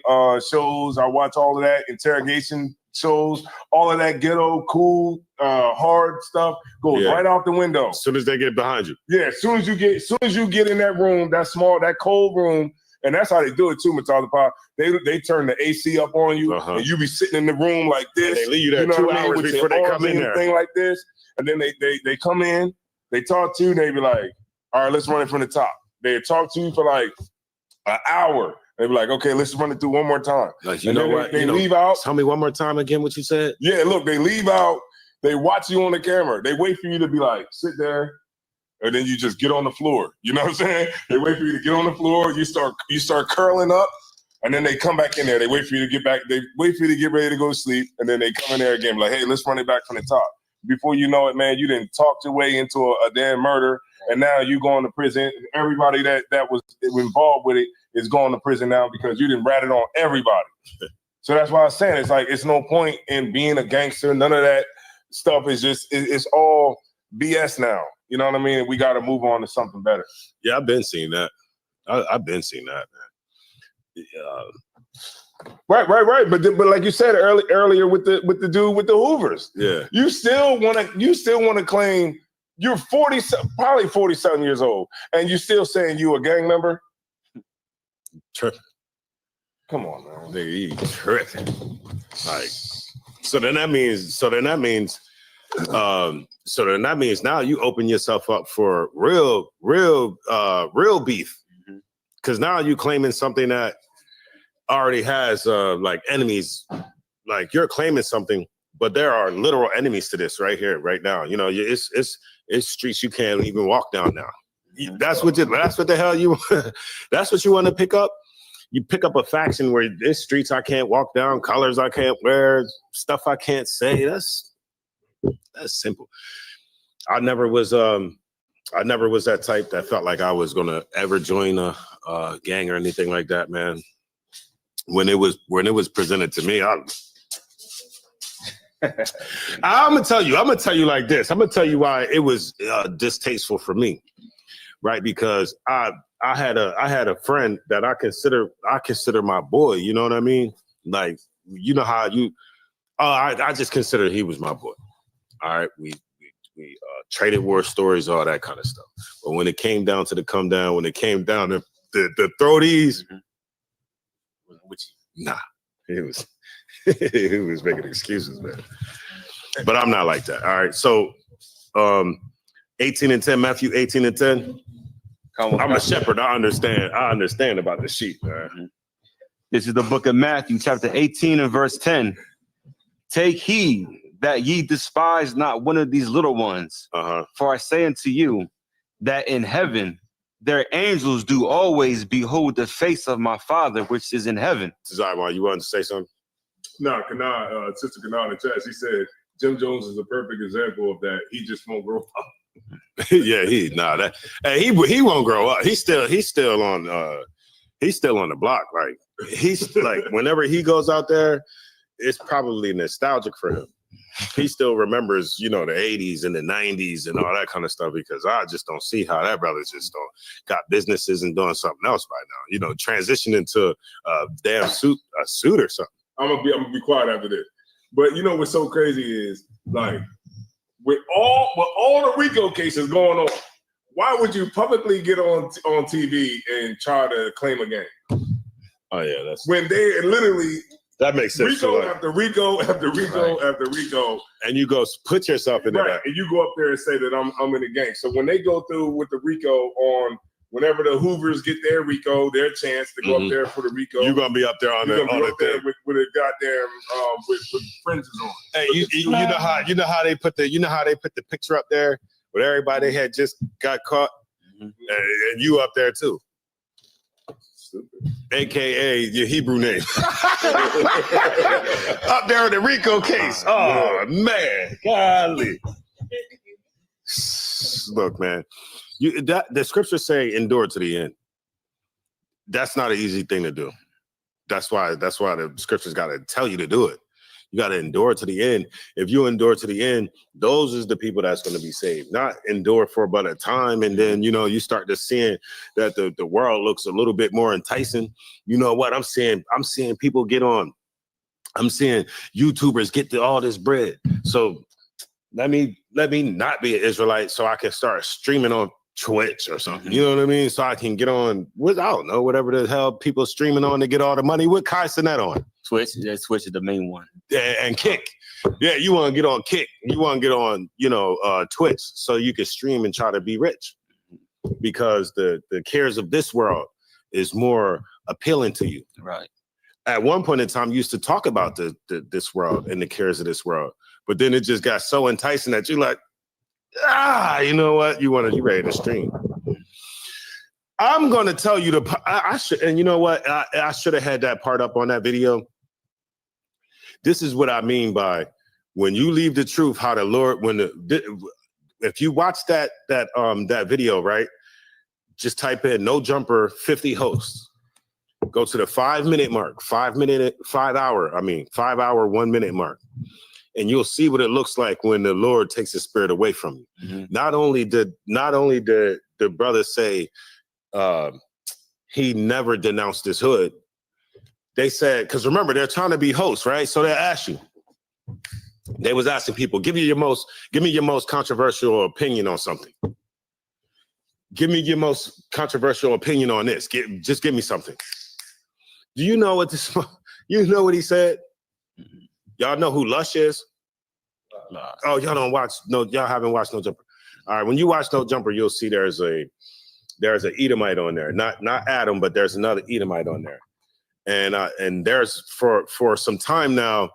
shows. I watch all of that, interrogation shows, all of that ghetto, cool, hard stuff goes right out the window. As soon as they get behind you. Yeah, as soon as you get in that room, that small, that cold room, and that's how they do it too, Matala Pop. They turn the AC up on you, and you be sitting in the room like this. And they leave you there 2 hours before they come in there. Thing like this, and then they come in, they talk to you, they be like, all right, let's run it from the top. They talk to you for like an hour. They be like, okay, let's run it through one more time. Like, They leave out. Tell me one more time again what you said. Yeah, look, they leave out. They watch you on the camera. They wait for you to be like, sit there, and then you just get on the floor. You know what I'm saying? They wait for you to get on the floor. You start curling up, and then they come back in there. They wait for you to get back. They wait for you to get ready to go to sleep, and then they come in there again, like, hey, let's run it back from the top. Before you know it, man, you didn't talk your way into a damn murder, and now you going to prison. Everybody that was involved with it is going to prison now because you didn't rat it on everybody. So that's why I was saying it's like it's no point in being a gangster. None of that stuff is just it's all BS now. You know what I mean? We got to move on to something better. Yeah, I've been seeing that. I've been seeing that, man. Right. But like you said earlier with the dude with the Hoovers, yeah, you still want to claim you're 40, probably 47 years old, and you still saying you a gang member. Tripping. Come on, man. Nigga, you tripping. Like, so then that means now you open yourself up for real beef. Because now you claiming something that already has like enemies. Like you're claiming something, but there are literal enemies to this right here, right now. It's streets you can't even walk down now. That's what the hell you that's what you want to pick up. You pick up a faction where there's streets I can't walk down, colors I can't wear, stuff I can't say. That's simple. I never was that type that felt like I was gonna ever join a gang or anything like that, man. When it was presented to me, I'm gonna tell you like this. I'm gonna tell you why it was distasteful for me, right? Because I had a friend that I consider my boy. You know what I mean? Like, you know how I just consider he was my boy. All right, we traded war stories, all that kind of stuff. But when it came down to the come down, when it came down to the throw these, nah, it was making excuses, man. But I'm not like that. All right, so 18 and 10, Matthew 18 and 10. I'm a shepherd. I understand about the sheep, man. This is the book of Matthew, chapter 18 and verse 10. Take heed that ye despise not one of these little ones. For I say unto you that in heaven their angels do always behold the face of my Father which is in heaven. Zayma, you wanted to say something? No, Sister Kanal in the chat, she said Jim Jones is a perfect example of that. He just won't grow up. Yeah, he won't grow up. He's still on the block. Like he's like whenever he goes out there, it's probably nostalgic for him. He still remembers, the 80s and the 90s and all that kind of stuff, because I just don't see how that brother just got businesses and doing something else right now. Transitioning to a damn suit or something. I'm gonna be quiet after this. But what's so crazy is like with all the RICO cases going on, why would you publicly get on TV and try to claim a gang? Oh yeah, that's when they literally. That makes sense. RICO after RICO after RICO after RICO. And you go put yourself in that. And you go up there and say that I'm in the gang. So when they go through with the RICO on whenever the Hoovers get their RICO, their chance to go up there for the RICO. You're gonna be up there on the thing with a goddamn with fringes on. Hey, you know how they put the picture up there with everybody had just got caught, and you up there too. Stupid. AKA your Hebrew name. Up there in the Rico case. Oh, man. Golly. Look, man. The scriptures say endure to the end. That's not an easy thing to do. That's why the scriptures got to tell you to do it. You got to endure to the end. If you endure to the end, those is the people that's going to be saved. Not endure for but a time, and then you start to seeing that the world looks a little bit more enticing. You know what I'm seeing? I'm seeing people get on. I'm seeing YouTubers get all this bread. So let me not be an Israelite, so I can start streaming on Twitch or something. You know what I mean? So I can get on with, I don't know, whatever the hell people streaming on to get all the money. What Kai Sinet on? Twitch. Yeah, Twitch is the main one. Yeah, and Kick. Yeah, you want to get on Kick. You want to get on, Twitch, so you can stream and try to be rich, because the cares of this world is more appealing to you. Right. At one point in time, you used to talk about this world and the cares of this world, but then it just got so enticing that you're like, you know what? You ready to stream. I'm going to tell you I should, and you know what? I should have had that part up on that video. This is what I mean by when you leave the truth, how the Lord, if you watch that video, right? Just type in no jumper 50 hosts. Go to the 5 minute mark, 5 hour, 1 minute mark. And you'll see what it looks like when the Lord takes his spirit away from you. Mm-hmm. Not only did the brother say he never denounced his hood, they said, because remember, they're trying to be hosts, right? So they asked you. They was asking people, give me your most controversial opinion on something. Give me your most controversial opinion on this. Just give me something. Do you know what you know what he said? Y'all know who Lush is? Oh, y'all haven't watched No Jumper. All right, when you watch No Jumper, you'll see there's a Edomite on there. Not Adam, but there's another Edomite on there. And there's for some time now,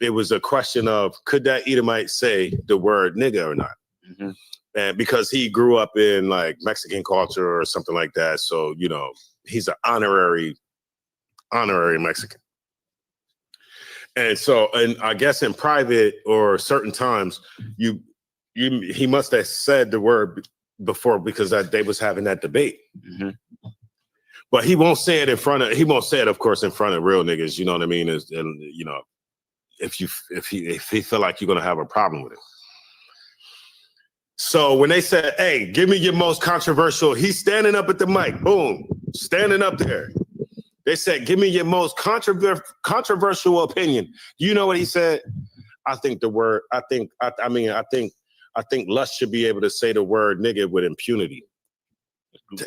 it was a question of could that Edomite say the word nigga or not? Mm-hmm. And because he grew up in like Mexican culture or something like that, so he's an honorary Mexican. And so, and I guess in private or certain times, he must have said the word before because they was having that debate. Mm-hmm. But he won't say it of course, in front of real niggas. You know what I mean? If he feel like you're gonna have a problem with it. So when they said, "Hey, give me your most controversial," he's standing up at the mic, boom, standing up there. They said, "Give me your most controversial opinion." You know what he said? I think Lust should be able to say the word nigga with impunity.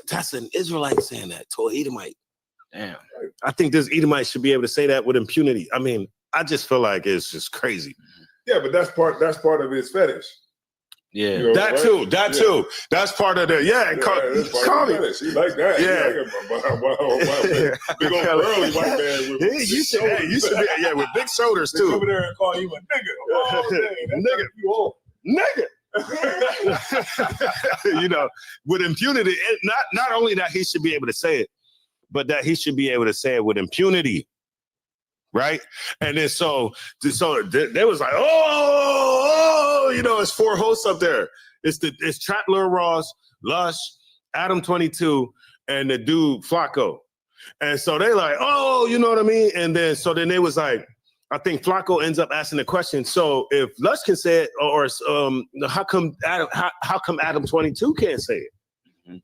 That's an Israelite saying that to an Edomite. Damn. I think this Edomite should be able to say that with impunity. I mean, I just feel like it's just crazy. Yeah, but that's part of his fetish. Yeah, that too. That's part of the call me. He like that. Yeah, big old burly white man with big shoulders. You should be with big shoulders too. They come in there and call you a nigga. Oh, nigga. With impunity. Not only that he should be able to say it, but that he should be able to say it with impunity. Right? And then so they was like, it's 4 hosts up there. It's Trap Lil Ross, Lush, Adam 22, and the dude Flacco. And so they like, you know what I mean? And then they was like, I think Flacco ends up asking the question. So if Lush can say it, or how come Adam 22 can't say it? Mm-hmm.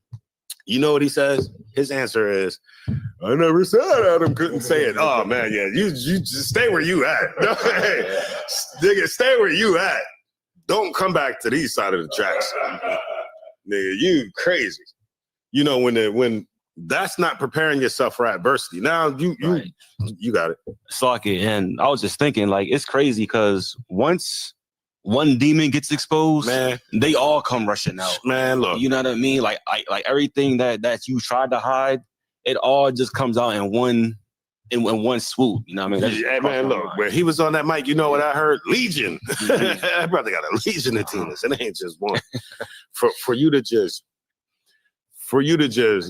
You know what he says? His answer is, I never said Adam couldn't say it. Oh man, yeah, you just stay where you at. Nigga, stay where you at. Don't come back to these side of the tracks. Nigga, you crazy. When that's not preparing yourself for adversity. Now you got it. Socket. And I was just thinking, like, it's crazy because once one demon gets exposed, man, they all come rushing out. Man, look. You know what I mean? Like everything that you tried to hide, it all just comes out in one swoop. You know what I mean? Yeah, man, look, where he was on that mic, you know what I heard? Legion. Mm-hmm. That brother got a legion of demons. It ain't just one. For you to just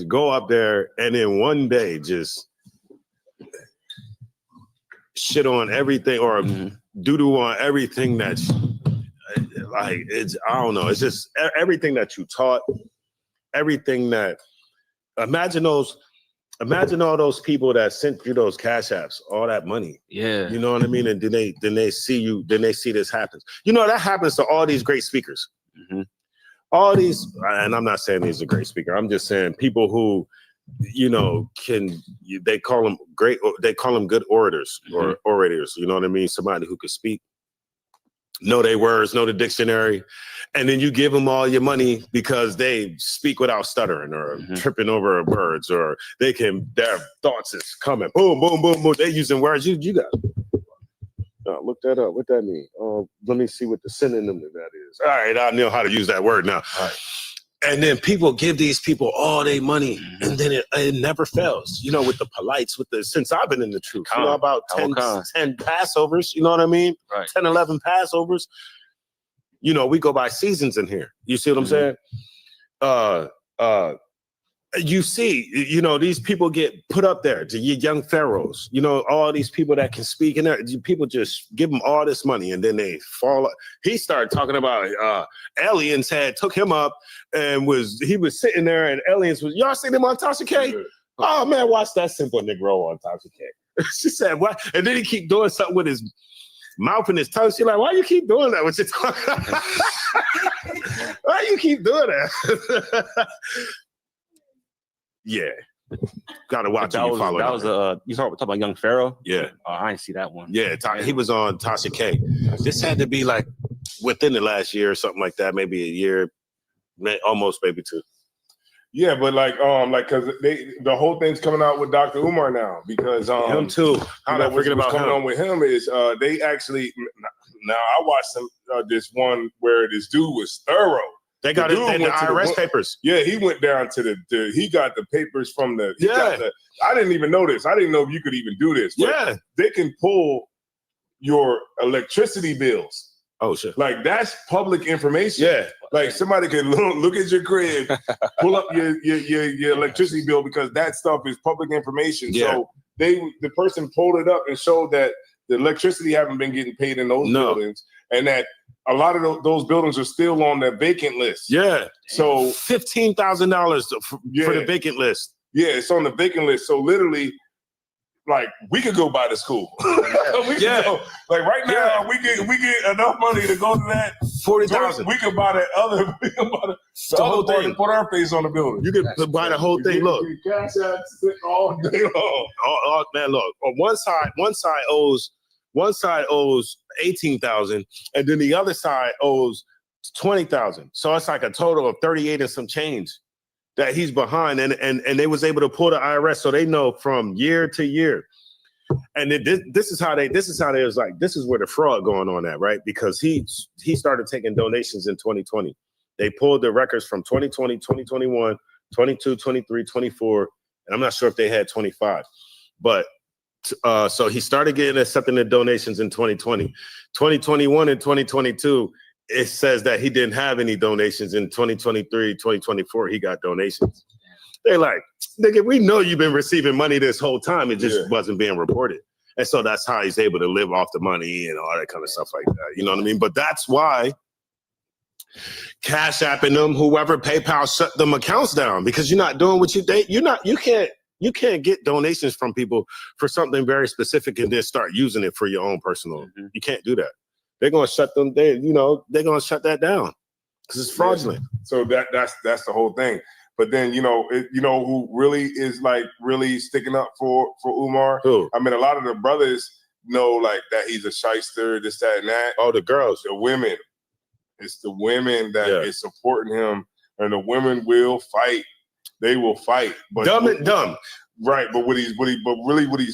go up there and then one day just shit on everything or doo-doo on everything that's like, it's, I don't know. It's just everything that you taught, everything that, imagine all those people that sent you those cash apps, all that money. Yeah. You know what I mean? And then they see this happens. You know, that happens to all these great speakers. All these, and I'm not saying he's a great speaker. I'm just saying people who, you know, they call them good orators or orators. You know what I mean? Somebody who could speak, know their words, know the dictionary, and then you give them all your money because they speak without stuttering or tripping over words, or their thoughts is coming, boom, boom, boom, boom. They're using words. You got look that up. What that mean? Let me see what the synonym of that is. All right, I know how to use that word now. All right. And then people give these people all their money, and then it never fails. You know, with the polites, since I've been in the truth, you know, about 10 Passovers, you know what I mean? Right. 10, 11 Passovers. You know, we go by seasons in here. You see what I'm saying? You see, you know, these people get put up there to young pharaohs, you know, all these people that can speak, and people just give them all this money, and then they fall. He started talking about aliens took him up, and he was sitting there, and aliens was, y'all seen him on Tasha K? Oh man, watch that simple Negro on Tasha K. She said, what? And then he keep doing something with his mouth and his tongue. She's like, why you keep doing that with your tongue? Why you keep doing that? Yeah, gotta watch it. You talking about Young Pharaoh? Yeah. Oh, I didn't see that one. Yeah, he was on Tasha K. This had to be like within the last year or something like that, maybe a year, almost maybe two. Yeah, but because the whole thing's coming out with Dr. Umar now, because him too. What's coming on with him is they actually, now I watched this one where this dude was thorough. They got the IRS papers. Yeah, he went down to he got the papers from the. I didn't even know this. I didn't know if you could even do this. Yeah, they can pull your electricity bills. Oh shit! Like that's public information. Yeah, like somebody can look at your crib, pull up your electricity bill, because that stuff is public information. Yeah. So the person pulled it up and showed that the electricity haven't been getting paid in those buildings, and that a lot of those buildings are still on the vacant list. Yeah. So $15,000 for the vacant list. Yeah, it's on the vacant list. So literally, like, we could go buy the school. We could go, like right now, we get enough money to go to that. 40,000. We could buy that other. We can buy the whole thing. Put our face on the building. You can buy the whole thing. Look, cash out all day long. Man, look. On one side owes 18,000, and then the other side owes 20,000. So it's like a total of 38 and some change that he's behind, and they was able to pull the IRS, so they know from year to year. And this is how they was like, this is where the fraud going on at, right? Because he started taking donations in 2020. They pulled the records from 2020, 2021, 22, 23, 24, and I'm not sure if they had 25, but so he started accepting the donations in 2020. 2021 and 2022, it says that he didn't have any donations. In 2023, 2024, he got donations. They're like, nigga, we know you've been receiving money this whole time. It just wasn't being reported. And so that's how he's able to live off the money and all that kind of stuff like that. You know what I mean? But that's why Cash App and them, whoever, PayPal, shut them accounts down, because you're not doing what you can't get donations from people for something very specific and then start using it for your own personal. You can't do that. They're gonna shut them. They're gonna shut that down because it's fraudulent. So that's the whole thing. But then who really is like really sticking up for Umar? Who? I mean, a lot of the brothers know like that he's a shyster, this, that, and that. Oh, the girls, the women. It's the women that is supporting him, and the women will fight. They will fight. But dumb. Right, but what he's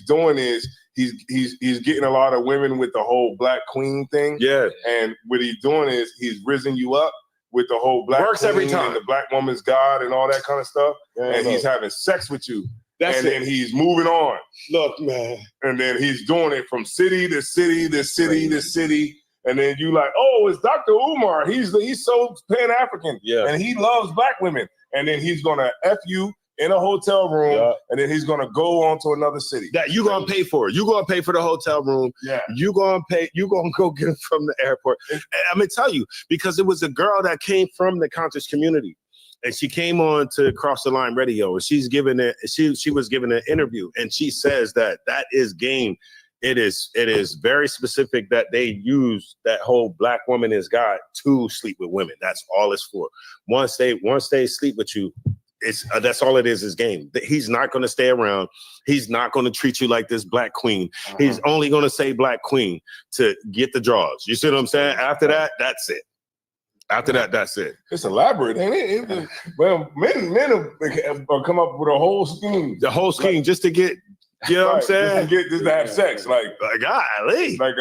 doing is he's getting a lot of women with the whole Black Queen thing. Yeah, and what he's doing is he's risen you up with the whole Black Works Queen every time. and the Black woman's God and all that kind of stuff. And he's having sex with you. Then he's moving on. Look, man. And then he's doing it from city to city to city to city. And then you like, oh, it's Dr. Umar. He's so Pan-African. Yeah. And he loves Black women. And then he's gonna F you in a hotel room, and then he's gonna go on to another city. That you gonna pay for. You gonna pay for the hotel room. Yeah. You gonna pay. You gonna go get him from the airport. And I'm gonna tell you, because it was a girl that came from the conscious community, and she came on to Cross the Line Radio, and she's given it. She was given an interview, and she says that is game. It is very specific that they use that whole black woman is God to sleep with women. That's all it's for. Once they sleep with you, that's all it is game. He's not going to stay around. He's not going to treat you like this black queen. He's only going to say black queen to get the draws. You see what I'm saying? After that, that's it. After that, that's it. It's elaborate, ain't it? Well, men have come up with a whole scheme. The whole scheme just to get, you know what I'm saying? Just to have sex, like golly. Like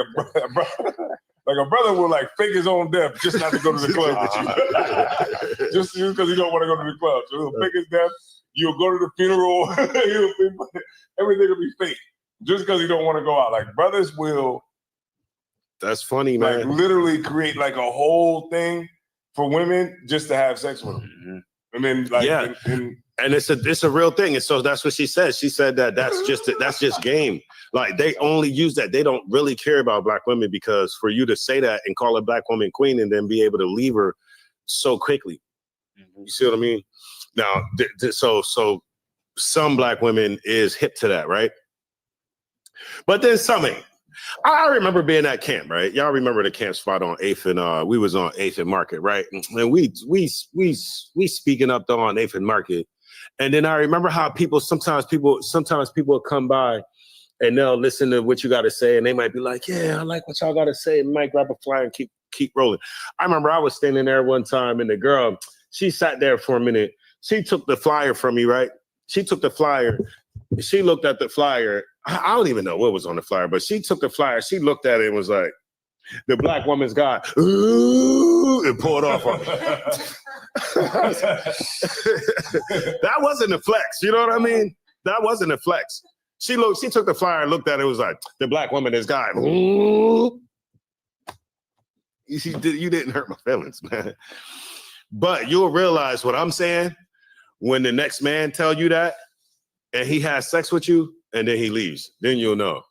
a brother will like fake his own death just not to go to the club with you. just because he don't want to go to the club. So he'll fake his death. You'll go to the funeral. Everything will be fake just because he don't want to go out. Like brothers will. That's funny, man. Like literally create like a whole thing for women just to have sex with them. And then like and it's a real thing. And so that's what she said. She said that's just game. Like they only use that. They don't really care about black women, because for you to say that and call a black woman queen and then be able to leave her so quickly. You see what I mean? Now, so some black women is hip to that, right? But then some ain't. I remember being at camp, right? Y'all remember the camp spot on 8th and we was on 8th and Market, right? And we speaking up though on 8th and Market. And then I remember how sometimes people will come by and they'll listen to what you got to say, and they might be like, yeah, I like what y'all got to say, and might grab a flyer and keep rolling. I remember I was standing there one time, and the girl, she sat there for a minute. She took the flyer from me, right? She took the flyer. She looked at the flyer. I don't even know what was on the flyer, but she took the flyer. She looked at it and was like, the black woman's God. Ooh, and pulled off on That wasn't a flex. You know what I mean? That wasn't a flex. She took the flyer and looked at it and was like, the black woman is God. Ooh. You didn't hurt my feelings, man. But you'll realize what I'm saying when the next man tell you that and he has sex with you and then he leaves. Then you'll know.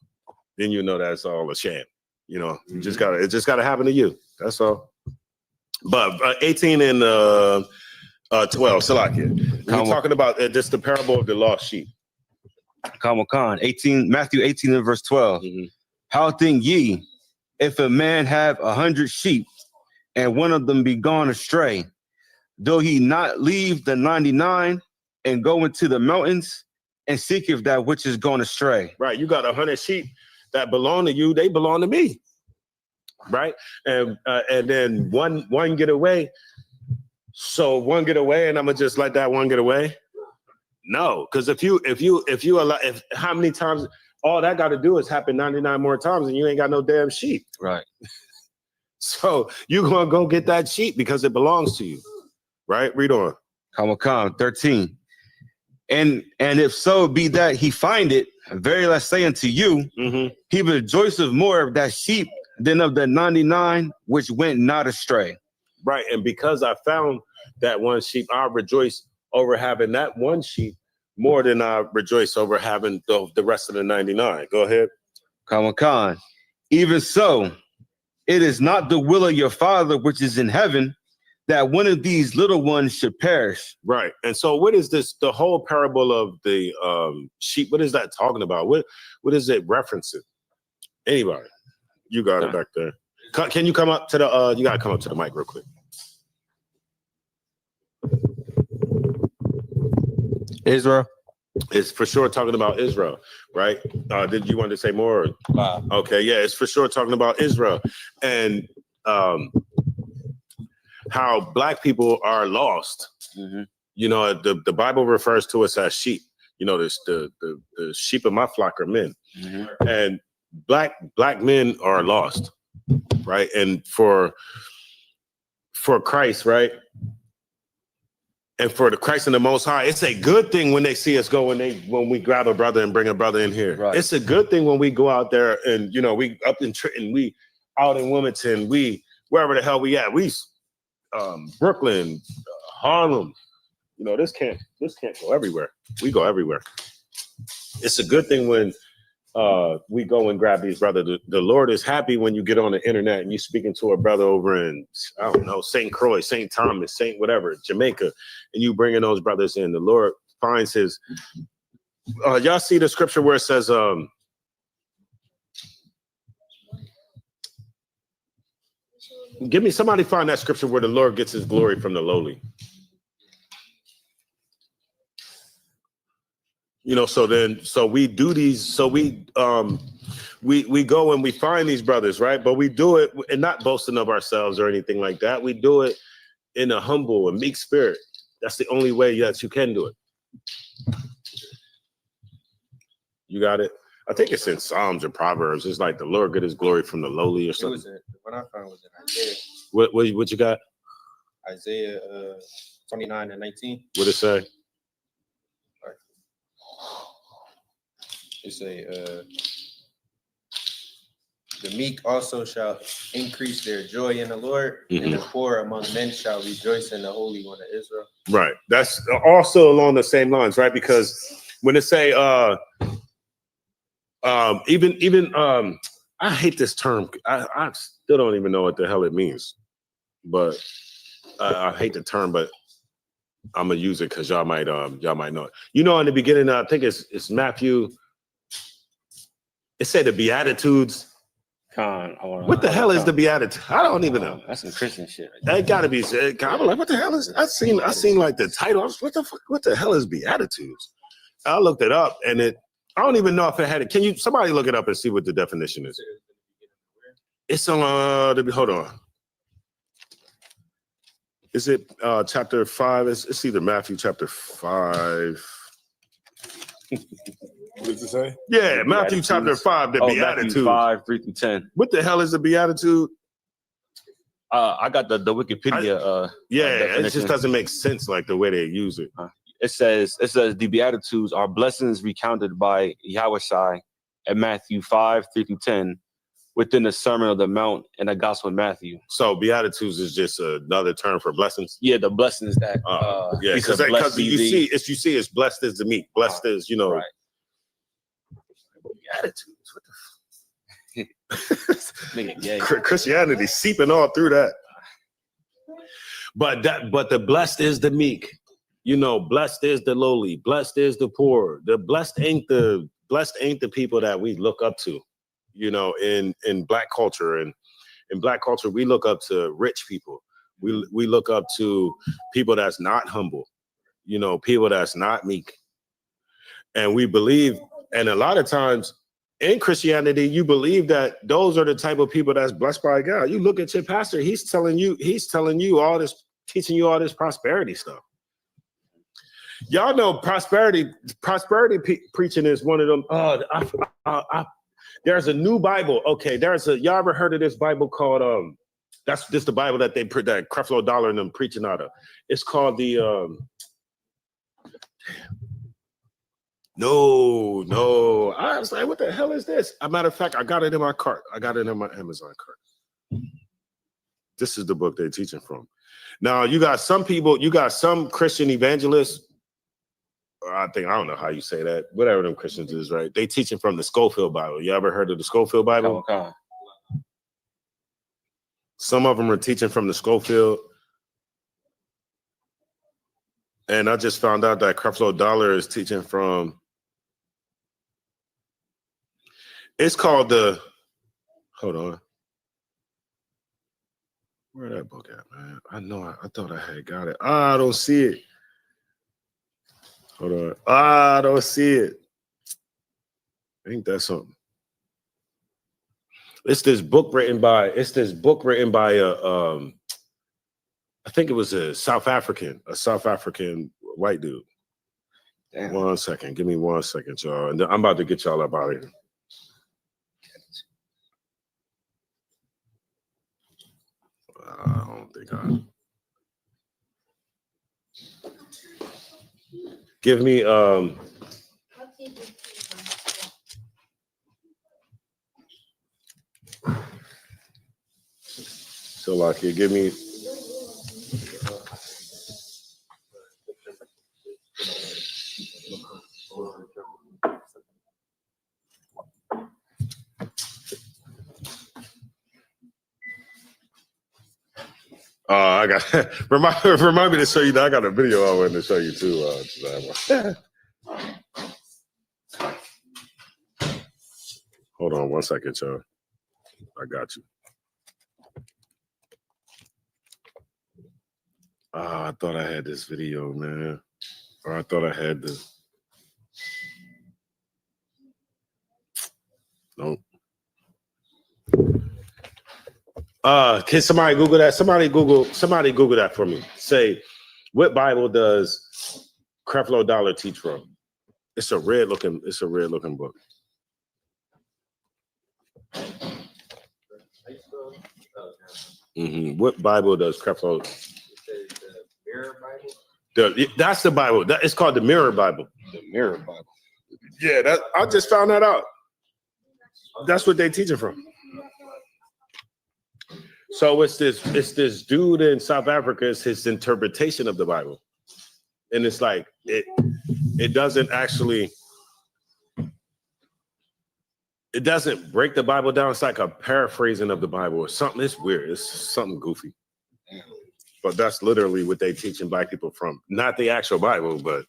Then you know that's all a sham. You know, it just gotta happen to you. That's all. But 18 and 12, Salakia. We're talking about just the parable of the lost sheep. Matthew 18 and verse 12. How think ye, if a man have 100 sheep and one of them be gone astray, though he not leave the 99 and go into the mountains and seeketh that which is gone astray? Right. You got 100 sheep that belong to you. They belong to me. Right. And then one get away. So one get away and I'm gonna just let that one get away. No, because if you allow, how many times, all that got to do is happen 99 more times and you ain't got no damn sheep. Right. So you're going to go get that sheep because it belongs to you. Right? Read on. 13. And if so be that he find it, very I say unto you, he rejoiceth more of that sheep than of the 99 which went not astray. Right. And because I found that one sheep, I rejoice over having that one sheep more than I rejoice over having the rest of the 99. Go ahead. Even so, it is not the will of your Father which is in heaven that one of these little ones should perish. Right. And so what is this, the whole parable of the sheep, what is that talking about? What is it referencing? Anybody? You got it back there. Can you come up to the, you got to come up to the mic real quick. Israel. It's for sure talking about Israel, right? Did you want to say more? Okay, yeah, it's for sure talking about Israel and how black people are lost. You know, the Bible refers to us as sheep. You know, the sheep of my flock are men, and black men are lost, right? And for Christ, right? And for the Christ and the Most High, it's a good thing when they see us go when we grab a brother and bring a brother in here. Right. It's a good thing when we go out there and, you know, we up in Trenton, we out in Wilmington, we wherever the hell we at, we Brooklyn, Harlem, You know, this can't go everywhere. We go everywhere. It's a good thing when we go and grab these brothers. The Lord is happy when you get on the internet and you're speaking to a brother over in, I don't know, St. Croix, St. Thomas, St. whatever, Jamaica, and you bringing those brothers in. The Lord finds his, y'all see the scripture where it says, somebody find that scripture where the Lord gets his glory from the lowly. You know, so we do these, so we go and we find these brothers, right? But we do it and not boasting of ourselves or anything like that. We do it in a humble and meek spirit. That's the only way that you can do it. You got it? I think it's in Psalms or Proverbs. It's like the Lord get his glory from the lowly or something. What I found was in Isaiah. What you got? Isaiah 29:19. What it say? It say, the meek also shall increase their joy in the Lord, and the poor among men shall rejoice in the Holy One of Israel. Right. That's also along the same lines, right? Because when it say, even I hate this term. I still don't even know what the hell it means, but I hate the term, but I'm gonna use it because y'all might know it. You know, in the beginning, I think it's Matthew. It said the Beatitudes. What the hell is the Beatitudes? I don't even know. That's some Christian shit. That gotta be. I'm like, what the hell is? I seen like the title. I was, what the hell is Beatitudes? I looked it up, and I don't even know if it had it. Can you somebody look it up and see what the definition is? It's on. Hold on. Is it chapter 5? It's either Matthew chapter 5. What does it say? Yeah, Matthew chapter 5, the Beatitudes. Matthew 5, 3-10. What the hell is a Beatitude? I got the Wikipedia. It just doesn't make sense like the way they use it. It says the Beatitudes are blessings recounted by Yahushua at Matthew 5, 3-10, within the Sermon on the Mount and the Gospel of Matthew. So Beatitudes is just another term for blessings. Yeah, the blessings that. Because you see, it's blessed is the meek, blessed is Right. Beatitudes. What the Christianity seeping all through that. But the blessed is the meek. You know, blessed is the lowly, blessed is the poor. The blessed ain't the people that we look up to. You know, in Black culture, and in Black culture, we look up to rich people. We look up to people that's not humble. You know, people that's not meek. And we believe, and a lot of times in Christianity, you believe that those are the type of people that's blessed by God. You look at your pastor; he's telling you all this, teaching you all this prosperity stuff. Y'all know prosperity preaching is one of them. There's a new Bible. Okay, y'all ever heard of this Bible called that's just the Bible that they put that Creflo Dollar and them preaching out of. It's called the No. I was like, what the hell is this? As a matter of fact, I got it in my cart. I got it in my Amazon cart. This is the book they're teaching from. Now, you got some Christian evangelists. I don't know how you say that. Whatever them Christians is, right? They teaching from the Schofield Bible. You ever heard of the Schofield Bible? Okay. Some of them are teaching from the Schofield. And I just found out that Creflo Dollar is teaching from, it's called hold on. Where that book at, man? I thought I had got it. I don't see it. Hold on. I don't see it. Ain't that something? It's this book written by I think it was a South African white dude. Damn. 1 second. Give me 1 second, y'all. And I'm about to get y'all up out of here. I don't think give me so like here, give me I got remind me to show you that. I got a video I wanted to show you too. Hold on 1 second, y'all. I got you. I thought I had this video, man. Or I thought I had this. Nope. Can somebody Google that? Somebody Google that for me. Say, what Bible does Creflo Dollar teach from? It's a red looking book. What Bible does Creflo? The Mirror Bible. That's the Bible. It's called the Mirror Bible. The Mirror Bible. Yeah, I just found that out. That's what they teach it from. So it's this dude in South Africa. It's his interpretation of the Bible, and it's like it doesn't actually. It doesn't break the Bible down. It's like a paraphrasing of the Bible or something. It's weird. It's something goofy. But that's literally what they teaching black people from. Not the actual Bible, but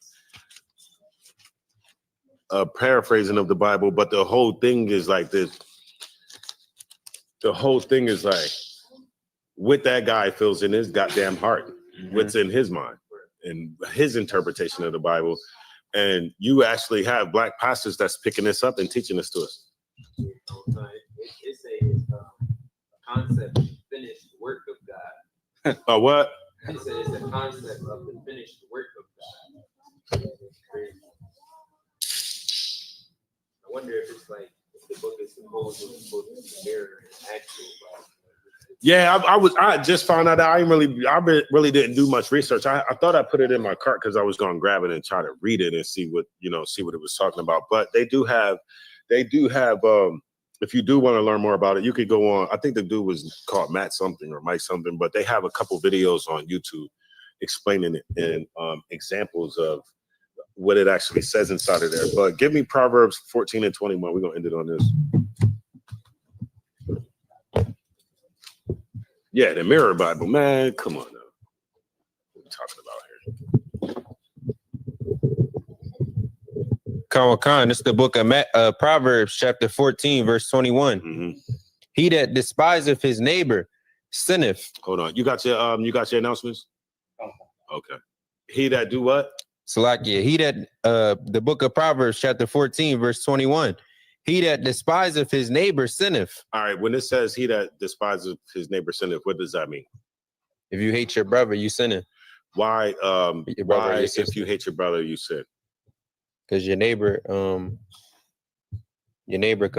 a paraphrasing of the Bible. But the whole thing is like this. The whole thing is like what that guy feels in his goddamn heart, what's in his mind, and his interpretation of the Bible. And you actually have black pastors that's picking this up and teaching this to us. It's a concept of finished work of God. Oh, what? He said it's a concept of the finished work of God. I wonder if it's like if the book is supposed to mirror an actual Bible. Yeah, I just found out that I really didn't do much research. I thought I put it in my cart because I was going to grab it and try to read it and see what it was talking about. But they do have if you do want to learn more about it, you could go on. I think the dude was called Matt something or Mike something, but they have a couple videos on YouTube explaining it and examples of what it actually says inside of there. But give me Proverbs 14 and 21. We're gonna end it on this. Yeah, the Mirror Bible, man. Come on now. What are we talking about here? Khan, it's the book of Proverbs, chapter 14, verse 21. Mm-hmm. He that despiseth his neighbor sinneth. Hold on. You got your announcements? Oh. Okay. He that do what? Salakia. He that the book of Proverbs, chapter 14, verse 21. He that despiseth his neighbor sinneth. All right. When it says he that despises his neighbor sinneth, what does that mean? If you hate your brother, you sinning. Why? Why? If you hate your brother, you sin. Because your neighbor could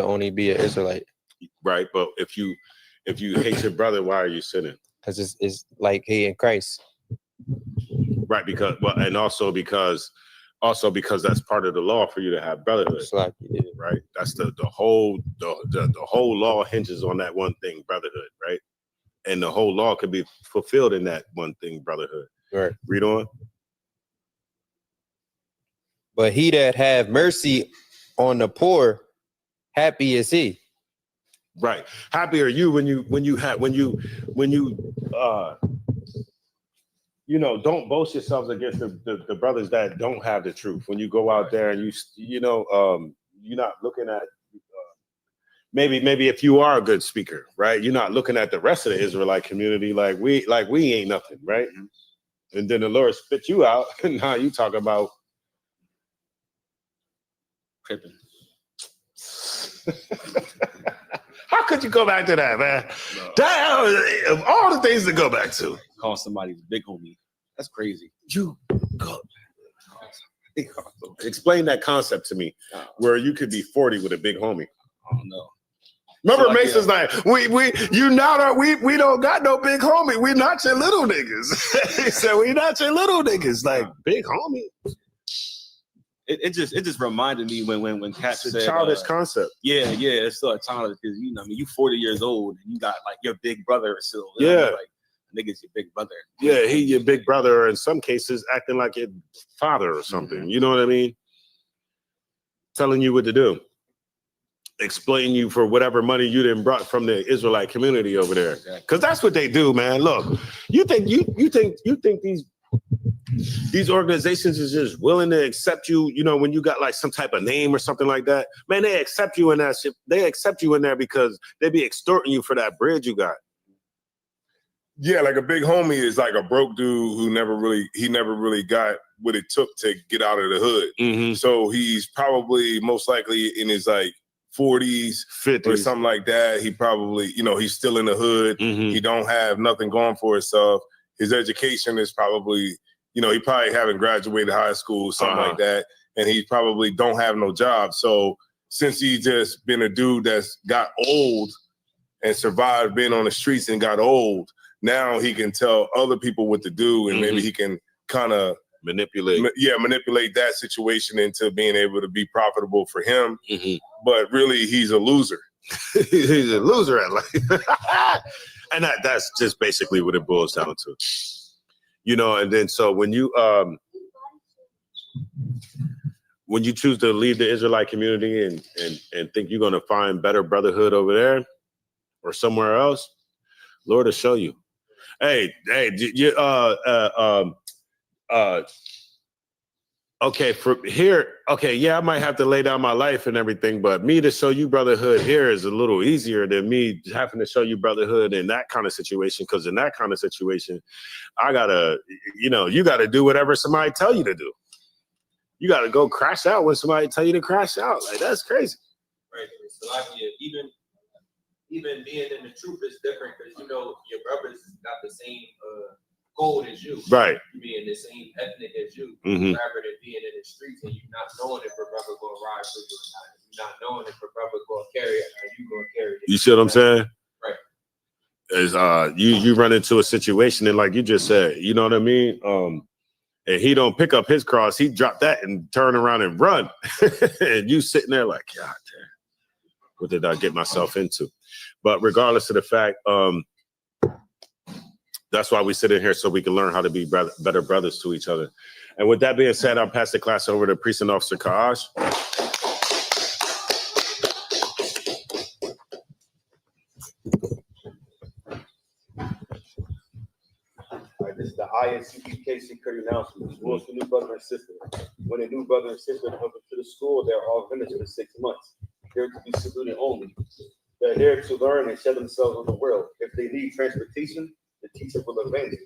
only be an Israelite. Right. But if you hate your brother, why are you sinning? Because it's like hating Christ. Right. Because that's part of the law for you to have brotherhood. Right. That's the whole law hinges on that one thing, brotherhood. Right. And the whole law could be fulfilled in that one thing, brotherhood. Right. Read on. But he that have mercy on the poor, happy is he. Right. Happy are you when you don't boast yourselves against the brothers that don't have the truth. When you go out there and you're not looking at maybe if you are a good speaker, right? You're not looking at the rest of the Israelite community like we ain't nothing, right? And then the Lord spit you out, and now you talk about cripping. How could you go back to that, man? No. That, of all the things to go back to. Call somebody big homie. That's crazy. You go. Explain that concept to me, where you could be 40 with a big homie. I don't know. Remember, so Mason's like, we don't got no big homie. We not your little niggas. He said, we not your little niggas. Like, big homie. It just reminded me when Kat said childish concept. Yeah, it's still a childish because you 40 years old and you got like your big brother still. Yeah, like nigga's your big brother. Yeah, he your big brother, or in some cases acting like your father or something. Mm-hmm. You know what I mean? Telling you what to do. exploiting you for whatever money you didn't brought from the Israelite community over there. Because that's what they do, man. Look, you think these organizations is just willing to accept you, you know, when you got like some type of name or something like that, man, they accept you in that shit. They accept you in there because they be extorting you for that bread you got. Yeah, like a big homie is like a broke dude who never really got what it took to get out of the hood. Mm-hmm. So he's probably most likely in his like 40s, 50s or something like that. He probably, you know, he's still in the hood. Mm-hmm. He don't have nothing going for himself. His education is probably, you know, he probably haven't graduated high school, something like that. And he probably don't have no job. So since he just been a dude that's got old and survived being on the streets and got old, now he can tell other people what to do, and maybe he can kind of manipulate that situation into being able to be profitable for him. Mm-hmm. But really, he's a loser. He's a loser at life. And that's just basically what it boils down to. You know, and then so when you choose to leave the Israelite community and think you're gonna find better brotherhood over there or somewhere else, Lord will show you. Hey, okay, for here, okay, yeah, I might have to lay down my life and everything, but me to show you brotherhood here is a little easier than me having to show you brotherhood in that kind of situation. Because in that kind of situation, I gotta, you know, you gotta do whatever somebody tell you to do. You gotta go crash out when somebody tell you to crash out. Like, that's crazy. Right. So like, even being in the truth is different because you know your brothers got the same goal as you. Right. You being the same ethnic as you, Mm-hmm. rather than being in the streets and you not knowing if a brother gonna ride for you or not. You not knowing if a brother gonna carry it or you gonna carry it. You see what I'm saying? Right. Is you run into a situation and like you just said, you know what I mean? And he don't pick up his cross, he dropped that and turn around and run. And you sitting there like, God damn, what did I get myself into? But regardless of the fact, that's why we sit in here so we can learn how to be better brothers to each other. And with that being said, I'll pass the class over to Precinct Officer Kaj. This is the ISUPK security announcement. Rules for new brother and sister. When a new brother and sister come to the school, they're all visitors for 6 months. Here to be saluted only. They're here to learn and share themselves on the world. If they need transportation, the teacher will arrange it.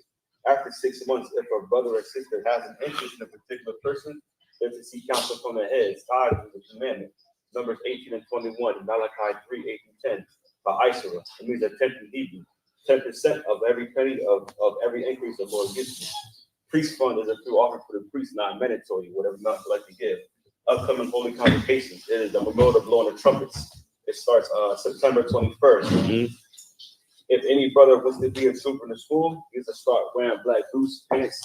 After 6 months, if a brother or sister has an interest in a particular person, they're to seek counsel from their heads, tied with the commandment. Numbers 18 and 21, Malachi 3, 8 and 10. By ISUPK, it means a tenth in Hebrew. 10% of every penny of every increase the Lord gives you. Priest fund is a free offering for the priest, not mandatory, whatever not like to give. Upcoming holy convocations, it is the Lord of blowing the trumpets. It starts September 21st. Mm-hmm. If any brother wants to be a trooper in the school, he has to start wearing black boots, pants,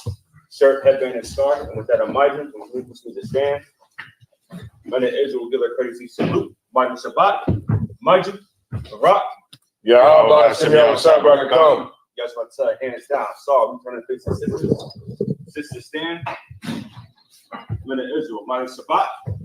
shirt, headband, and scarf. And with that, a migrant will need to stand. Men of Israel will give a courtesy salute. Migrant Shabbat, Migrant, Barak. Yeah, how about Hashem Yahushua Barakam? Yes, what I tell you, hands down. Saul, we turn to face the sisters. Sisters stand. Men of Israel, Mighty Shabbat.